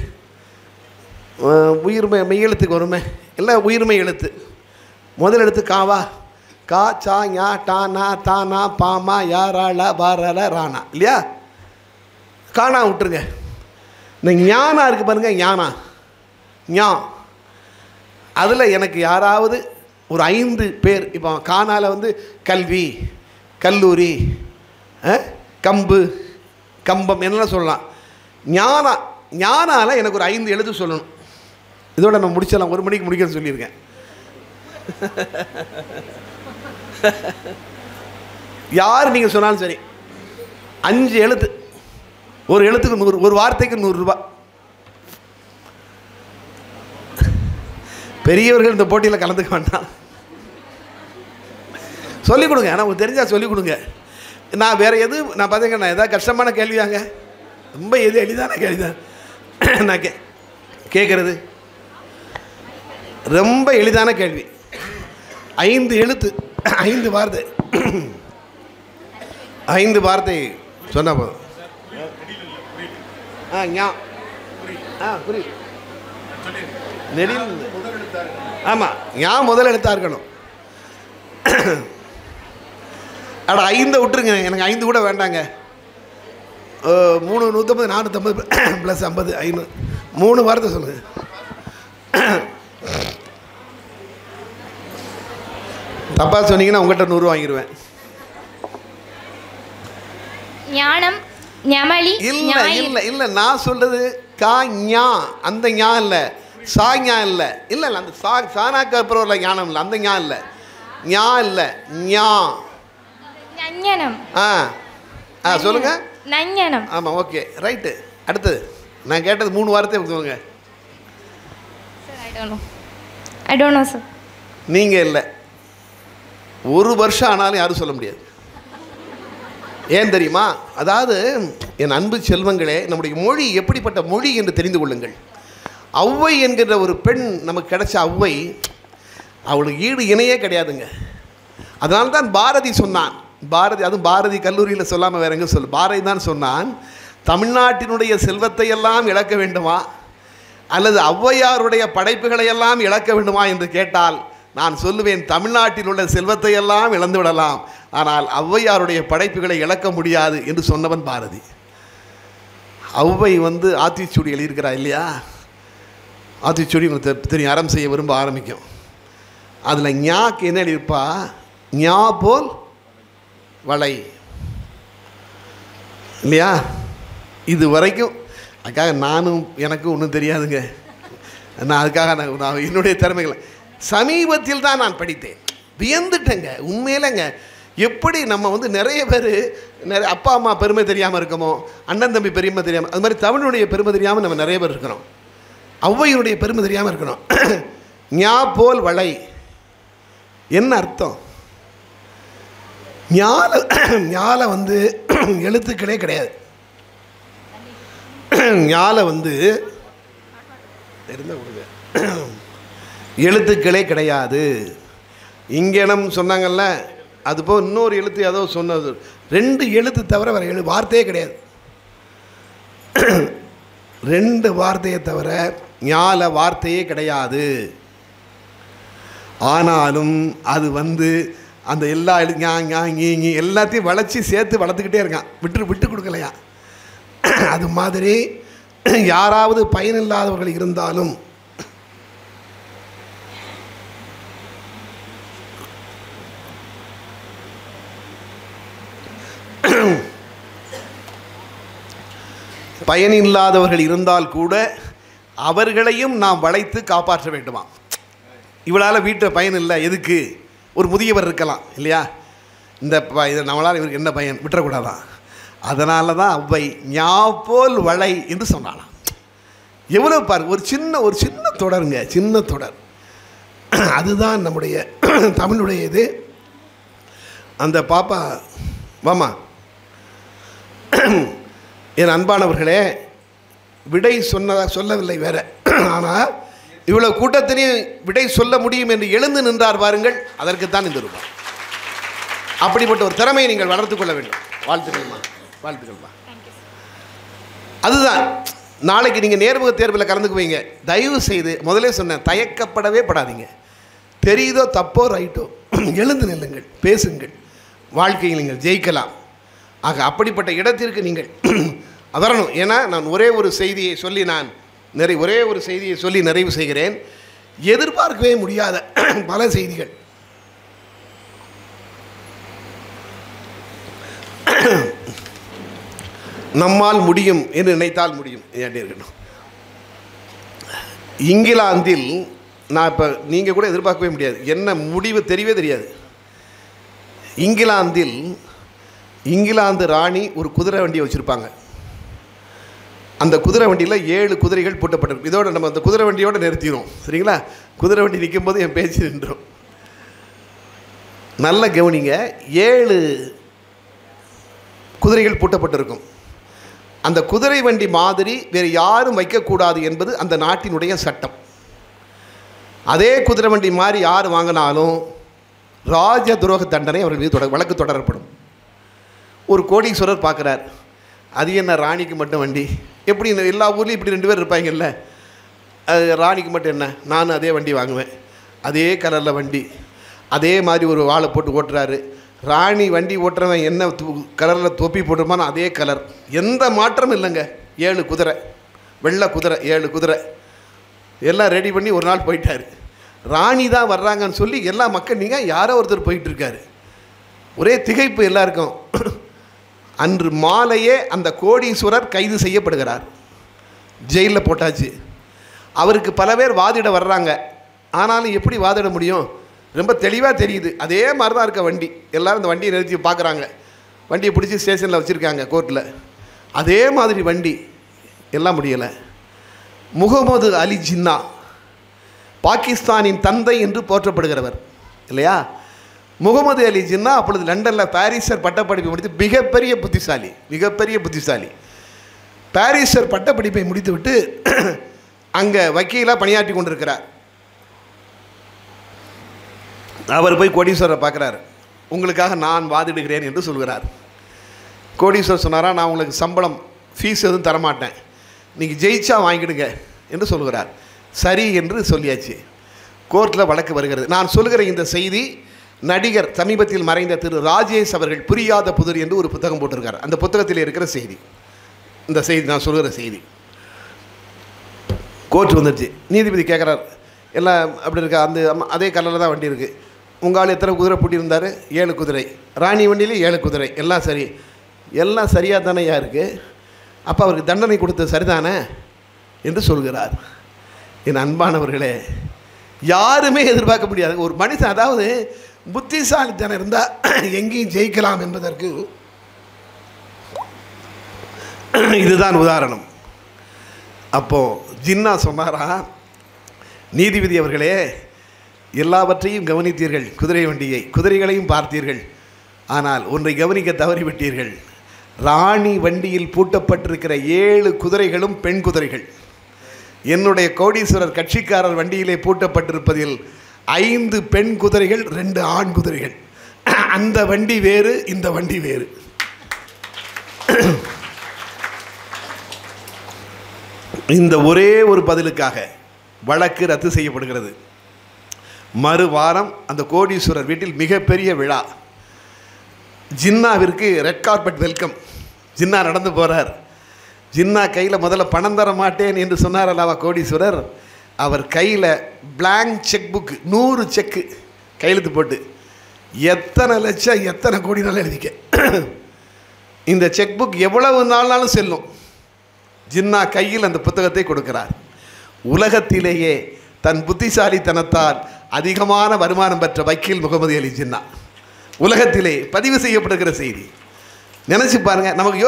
S1: மெய்யெழுத்துக்கு வருமே, இல்லை உயிர்மை எழுத்து. முதல் எழுத்து காவா, கா சா ஞா டா நா தா நா பாமா யா ரா லா பா ரா லா ராணா இல்லையா? காணா விட்டுருங்க. இந்த ஞானா இருக்குது பாருங்கள், ஞா, அதில் எனக்கு யாராவது ஒரு 5 பேர், இப்போ காணால் கல்வி, கல்லூரி, கம்பு, கம்பம் என்னென்ன சொல்லலாம். ஞானால எனக்கு ஒரு 5 எழுத்து சொல்லணும். இதோட நான் முடிச்சிடலாம், 1 மணிக்கு முடிக்கிறேன்னு சொல்லியிருக்கேன். யார் நீங்கள் சொன்னாலும் சரி, 5 எழுத்து, ஒரு எழுத்துக்கு 100, ஒரு வார்த்தைக்கு 100 ரூபா. பெரியவர்கள் இந்த போட்டியில் கலந்துக்க வேண்டாம், சொல்லிக் கொடுங்க. ஆனால் உங்களுக்கு தெரிஞ்சால் சொல்லிக் கொடுங்க. நான் வேறு எதுவும் நான் பார்த்தீங்க, நான் எதாவது கஷ்டமான கேள்வியாங்க, ரொம்ப எளிதான கேள்வி தான் நான் கேட்குறது. ரொம்ப எளிதான கேள்வி. 5 எழுத்து, 5 வார்த்தை, 5 வார்த்தை சொன்னால் போதும். புரியுது. நெடில், ஆமாம், ஞான் முதல் எழுத்தாக இருக்கணும். அட 5 விட்டுருங்க, எனக்கு 5 கூட வேண்டாங்க. 3 150 450 + 50 500, 3 வார்த்தை சொல்லுங்கள். தப்பாக சொன்னீங்கன்னா உங்கள்கிட்ட 100 வாங்கிடுவேன்.
S2: ஞானம், ஞமலி.
S1: இல்லை இல்லை இல்லை, நான் சொல்கிறது கா ஞா, அந்த ஞா இல்லை, சா ஞா இல்லை, இல்லை இல்லை, அந்த சானாக்கு அப்புறம் இல்லை ஞானம் இல்லை, அந்த ஞா இல்லை, ஞா இல்லை, ஞா.
S2: நஞ்சனம்.
S1: சொல்லுங்க.
S2: நஞ்சனம்.
S1: ஆமாம், ஓகே, ரைட்டு. அடுத்தது நான் கேட்டது 3 வார்த்தை சொல்லுங்க.
S2: I don't know sir.
S1: நீங்கள் இல்லை, 1 வருஷம் ஆனாலும் யாரும் சொல்ல முடியாது. ஏன் தெரியுமா? அதாவது என் அன்பு செல்வங்களே, நம்முடைய மொழி எப்படிப்பட்ட மொழி என்று தெரிந்து கொள்ளுங்கள். ஔவை என்கிற ஒரு பெண் நமக்கு கிடைச்ச ஔவை, அவளுக்கு ஈடு இணையே கிடையாதுங்க. அதனால தான் பாரதி சொன்னான், பாரதி, அதுவும் பாரதி கல்லூரியில் சொல்லாமல் வேற எங்கே பாரதி தான் சொன்னான், தமிழ்நாட்டினுடைய செல்வத்தை எல்லாம் இழக்க வேண்டுமா அல்லது ஔவையாருடைய படைப்புகளை எல்லாம் இழக்க வேண்டுமா என்று கேட்டால் நான் சொல்லுவேன், தமிழ்நாட்டில் உள்ள செல்வத்தை எல்லாம் இழந்து விடலாம், ஆனால் ஔவையாருடைய படைப்புகளை இழக்க முடியாது என்று சொன்னவன் பாரதி. ஔவை ஆத்திச்சூடி எழுதியிருக்கிறா இல்லையா? ஆத்திச்சூடி உங்களுக்கு தெரியும், அறம் செய்ய விரும்ப ஆரம்பிக்கும். அதில் ஞாக்கு என்ன எழுதியிருப்பா? ஞா போல் வளை இல்லையா? இது வரைக்கும் அதுக்காக எனக்கும் ஒன்றும் தெரியாதுங்க. நான் அதுக்காக நான் என்னுடைய திறமைகளை சமீபத்தில் தான் நான் படித்தேன், வியந்துட்டேங்க. உண்மையிலங்க, எப்படி நம்ம நிறைய பேர் அப்பா அம்மா பெருமை தெரியாமல் இருக்கமோ, அண்ணன் தம்பி பெருமை தெரியாமல், அது மாதிரி தமிழுடைய பெருமை தெரியாமல் நம்ம நிறைய பேர் இருக்கிறோம். ஔவையினுடைய பெருமை தெரியாமல் இருக்கணும். ஞா போல் வளை என்ன அர்த்தம்? ஞால எழுத்துக்களே கிடையாது. ஞால எழுத்துக்களே கிடையாது. இங்கனம் சொன்னாங்கல்ல, அதுபோல் இன்னொரு எழுத்து ஏதோ சொன்னது, 2 எழுத்து தவிர வேறு வார்த்தையே கிடையாது. 2 வார்த்தையை தவிர ஞால வார்த்தையே கிடையாது. ஆனாலும் அது அந்த எல்லா எல்லாத்தையும் வளைச்சி சேர்த்து வளர்த்துக்கிட்டே இருக்கான், விட்டு கொடுக்கலையா? அது மாதிரி யாராவது பயனில்லாதவர்கள் இருந்தாலும் பயனில்லாதவர்கள் இருந்தால் கூட அவர்களையும் நாம் வளைத்து காப்பாற்ற வேண்டுமா? இவளால் வீட்டில் பயன் இல்லை, எதுக்கு? ஒரு முதியவர் இருக்கலாம் இல்லையா? இதை நம்மளால் இவருக்கு என்ன பயன்? விட்டுறக்கூடாதான். அதனால தான் ஔவை ஞா போல் வளை என்று சொன்னாலாம். எவ்வளோ பாருங்க, ஒரு சின்ன தொடருங்க, சின்ன தொடர். அதுதான் நம்முடைய தமிழுடைய இது. அந்த பாப்பா வாமா, என் அன்பானவர்களே, விடை சொல்லவில்லை வேற, ஆனால் இவ்வளோ கூட்டத்திலையும் விடை சொல்ல முடியும் என்று எழுந்து நின்றார் பாருங்கள், அதற்குத்தான் இந்த ரூபாய். அப்படிப்பட்ட ஒரு திறமையை நீங்கள் வளர்த்து கொள்ள வேண்டும். வாழ்த்துக்கள்மா, வாழ்த்துக்கள்மா. அதுதான் நாளைக்கு நீங்கள் நேர்முக தேர்வில் கலந்துக்குவீங்க. தயவு செய்து முதலே சொன்னேன், தயக்கப்படவே படாதீங்க. தெரியுதோ தப்போ ரைட்டோ எழுந்து நில்லுங்கள், பேசுங்கள், வாழ்க்கையில் நீங்கள் ஜெயிக்கலாம். ஆக அப்படிப்பட்ட இடத்திற்கு நீங்கள் வரணும். ஏன்னா நான் ஒரே ஒரு செய்தியை சொல்லி நிறைவு செய்கிறேன். எதிர்பார்க்கவே முடியாத பல செய்திகள். நம்மால் முடியும் என்று நினைத்தால் முடியும். இருக்கட்டும். இங்கிலாந்தில் நான் இப்போ நீங்கள் கூட எதிர்பார்க்கவே முடியாது, என்ன முடிவு தெரியவே தெரியாது. இங்கிலாந்து ராணி ஒரு குதிரை வண்டியை வச்சுருப்பாங்க. அந்த குதிரை வண்டியில் 7 குதிரைகள் பூட்டப்பட்டிருக்கு. இதோட நம்ம அந்த குதிரை வண்டியோடு நிறுத்திடும், சரிங்களா? குதிரை வண்டி நிற்கும் போது என் பேச்சு நின்றோம். நல்ல கவனிங்க, 7 குதிரைகள் பூட்டப்பட்டிருக்கும். அந்த குதிரை வண்டி மாதிரி வேறு யாரும் வைக்கக்கூடாது என்பது அந்த நாட்டினுடைய சட்டம். அதே குதிரை வண்டி மாதிரி யார் வாங்கினாலும் ராஜ துரோக தண்டனை அவர்கள் மீது வழக்கு தொடரப்படும். ஒரு கோடீஸ்வரர் பார்க்குறார், அது என்ன ராணிக்கு மட்டும் வண்டி? எப்படி எல்லா ஊர்லேயும் இப்படி 2 பேர் இருப்பாங்கல்ல, அது ராணிக்கு மட்டும் என்ன? நானும் அதே வண்டி வாங்குவேன், அதே கலரில் வண்டி, அதே மாதிரி ஒரு வாழை போட்டு ஓட்டுறாரு. ராணி வண்டி ஓட்டுறவன் என்ன கலரில் தொப்பி போட்டுருமானோ அதே கலர், எந்த மாற்றமும் இல்லைங்க. 7 குதிரை, வெள்ளை குதிரை, 7 குதிரை எல்லாம் ரெடி பண்ணி ஒரு நாள் போயிட்டார். ராணி தான் வர்றாங்கன்னு சொல்லி எல்லா மக்கள் நீங்கள் யாரோ ஒருத்தர் போயிட்டுருக்காரு. ஒரே திகைப்பு எல்லாருக்கும். அன்று மாலையே அந்த கோடீஸ்வரர் கைது செய்யப்படுகிறார், ஜெயிலில் போட்டாச்சு. அவருக்கு பல பேர் வாதிட வர்றாங்க, ஆனாலும் எப்படி வாதிட முடியும்? ரொம்ப தெளிவாக தெரியுது, அதே மாதிரி தான் இருக்க வண்டி. எல்லோரும் இந்த வண்டியை நிறுத்தி பார்க்குறாங்க, வண்டியை பிடிச்சி ஸ்டேஷனில் வச்சுருக்காங்க கோர்ட்டில், அதே மாதிரி வண்டி. எல்லாம் முடியலை. முகமது அலி ஜின்னா பாகிஸ்தானின் தந்தை என்று போற்றப்படுகிறவர் இல்லையா? முகமது அலி ஜின்னா அப்பொழுது லண்டனில் பாரிஸர் பட்டப்படிப்பை முடித்து மிகப்பெரிய புத்திசாலி. பாரிஸர் பட்டப்படிப்பை முடித்துவிட்டு அங்கே வக்கீலாக பணியாற்றி கொண்டிருக்கிறார். அவர் போய் கோடீஸ்வரரை பார்க்குறாரு. உங்களுக்காக நான் வாதிடுகிறேன் என்று சொல்கிறார். கோடீஸ்வரர் சொன்னாரா, நான் உங்களுக்கு சம்பளம் ஃபீஸ் எதுவும் தரமாட்டேன், நீங்கள் ஜெயிச்சா வாங்கிடுங்க என்று சொல்கிறார். சரி என்று சொல்லியாச்சு. கோர்ட்டில் வழக்கு வருகிறது. நான் சொல்கிற இந்த செய்தி நடிகர் சமீபத்தில் மறைந்த திரு ராஜேஷ் அவர்கள் புரியாத புதிர் என்று ஒரு புத்தகம் போட்டிருக்கார். அந்த புத்தகத்தில் இருக்கிற செய்தி, இந்த செய்தி நான் சொல்கிற செய்தி. கோர்ட் வந்துடுச்சு. நீதிபதி கேட்குறார், எல்லாம் அப்படி இருக்கா? அதே கலரில் தான் வண்டி இருக்குது. உங்கள் ஆள் எத்தனை குதிரை பூட்டியிருந்தார்? 7 குதிரை. ராணி வண்டியிலே 7 குதிரை. எல்லாம் சரி, எல்லாம் சரியாக தானே இருக்குது. அப்போ அவருக்கு தண்டனை கொடுத்தது சரிதானே என்று சொல்கிறார். என் அன்பானவர்களே, யாருமே எதிர்பார்க்க முடியாது ஒரு மனுஷன், அதாவது புத்திசாலித்தனம் இருந்தால் எங்கேயும் ஜெயிக்கலாம் என்பதற்கு இதுதான் உதாரணம். அப்போது ஜின்னா சொன்னாரா, நீதிபதி அவர்களே, எல்லாவற்றையும் கவனித்தீர்கள், குதிரை வண்டியை, குதிரைகளையும் பார்த்தீர்கள், ஆனால் ஒன்றை கவனிக்க தவறிவிட்டீர்கள். ராணி வண்டியில் பூட்டப்பட்டிருக்கிற 7 குதிரைகளும் பெண் குதிரைகள். என்னுடைய கோடீஸ்வரர் கட்சிக்காரர் வண்டியிலே பூட்டப்பட்டிருப்பதில் 5 பெண் குதிரைகள், 2 ஆண் குதிரைகள். அந்த வண்டி வேறு, இந்த வண்டி வேறு. இந்த ஒரே ஒரு பதிலுக்காக வழக்கு ரத்து செய்யப்படுகிறது. மறு வாரம் அந்த கோடீஸ்வரர் வீட்டில் மிகப்பெரிய விழா. ஜின்னாவிற்கு ரெட் கார்பெட் வெல்கம். ஜின்னா நடந்து போகிறார். ஜின்னா கையில் முதல்ல பணம் தர மாட்டேன் என்று சொன்னார் அல்லவா கோடீஸ்வரர். அவர் கையில் பிளாங்க் செக் புக், 100 செக்கு கையெழுத்து போட்டு, எத்தனை லட்சம் எத்தனை கோடினாலும் எழுதிக்க, இந்த செக் புக் எவ்வளவு நாள்னாலும் செல்லும். ஜின்னா கையில் அந்த புத்தகத்தை கொடுக்கிறார். உலகத்திலேயே தன் புத்திசாலித்தனத்தால் அதிகமான வருமானம் பெற்ற வக்கீல் முகமது அலி ஜின்னா. உலகத்திலே பதிவு செய்யப்படுகிற செய்தி. நினச்சி பாருங்கள், நமக்கு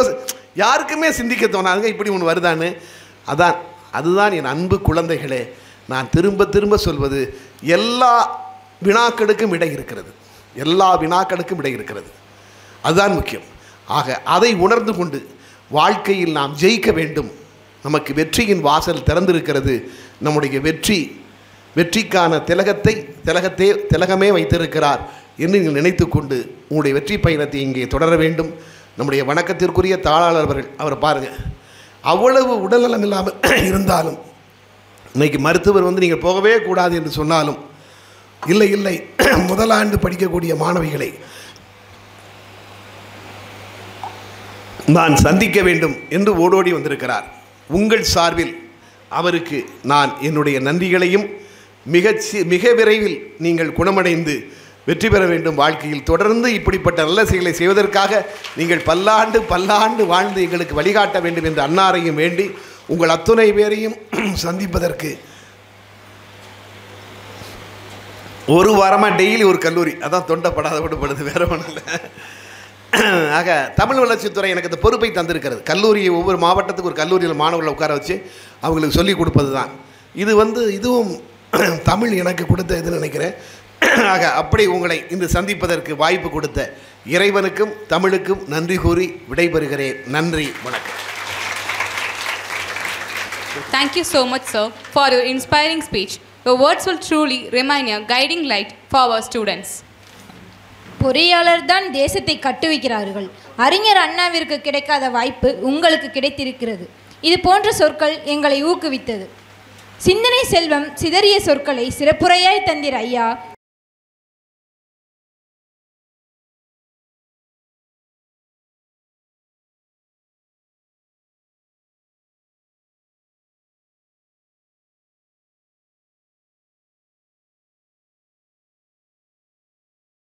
S1: யாருக்குமே சிந்திக்க தோணாதுங்க இப்படி ஒன்று வருதான்னு. அதுதான் என் அன்பு குழந்தைகளே, நான் திரும்ப திரும்ப சொல்வது, எல்லா வினாக்களுக்கும் விடை இருக்கிறது, எல்லா வினாக்களுக்கும் விடை இருக்கிறது. அதுதான் முக்கியம். ஆக அதை உணர்ந்து கொண்டு வாழ்க்கையில் நாம் ஜெயிக்க வேண்டும். நமக்கு வெற்றியின் வாசல் திறந்திருக்கிறது. நம்முடைய வெற்றிக்கான திலகமே வைத்திருக்கிறார் என்று நீங்கள் நினைத்து கொண்டு உங்களுடைய வெற்றி பயணத்தை இங்கே தொடர வேண்டும். நம்முடைய வணக்கத்திற்குரிய தாளாளர் அவர்கள், அவரை பாருங்கள், அவ்வளவு உடல்நலம் இல்லாமல் இருந்தாலும், இன்றைக்கி மருத்துவர் நீங்கள் போகவே கூடாது என்று சொன்னாலும், இல்லை முதலாண்டு படிக்கக்கூடிய மாணவிகளை நான் சந்திக்க வேண்டும் என்று ஓடோடி வந்திருக்கிறார். உங்கள் சார்பில் அவருக்கு நான் என்னுடைய நன்றிகளையும், மிக விரைவில் நீங்கள் குணமடைந்து வெற்றி பெற வேண்டும். வாழ்க்கையில் தொடர்ந்து இப்படிப்பட்ட நல்ல செயலை செய்வதற்காக நீங்கள் பல்லாண்டு வாழ்ந்து எங்களுக்கு வழிகாட்ட வேண்டும் என்று அன்னாரையும் வேண்டி, உங்கள் அத்துணை பேரையும் சந்திப்பதற்கு ஒரு வாரமாக டெய்லி ஒரு கல்லூரி, அதான் தொண்டைப்படாத விடுபடுது, வேறு ஒன்றும் இல்லை. ஆக தமிழ் வளர்ச்சித்துறை எனக்கு இந்த பொறுப்பை தந்திருக்கிறது. கல்லூரியை ஒவ்வொரு மாவட்டத்துக்கு ஒரு கல்லூரியில் மாணவர்களை உட்கார வச்சு அவங்களுக்கு சொல்லிக் கொடுப்பது தான். இதுவும் தமிழ் எனக்கு கொடுத்த இதுன்னு நினைக்கிறேன். ஆக அப்படி உங்களை இன்று சந்திப்பதற்கு வாய்ப்பு கொடுத்த இறைவனுக்கும் தமிழுக்கும் நன்றி கூறி விடைபெறுகிறேன். நன்றி, வணக்கம்.
S3: Thank you so much, sir, for your inspiring speech. Your words will truly remain a guiding light for our students.
S4: பொறியாளர் தான் தேசத்தை கட்டுவிக்கிறார்கள். அறிஞர் அண்ணாவிற்கு கிடைக்காத வாய்ப்பு உங்களுக்கு கிடைத்திருக்கிறது. இது போன்ற சொற்கள் எங்களை ஊக்குவித்தது. சிந்தனை செல்வம் சிதறிய சொற்களை சிறப்புரையாய் தந்தீர் ஐயா.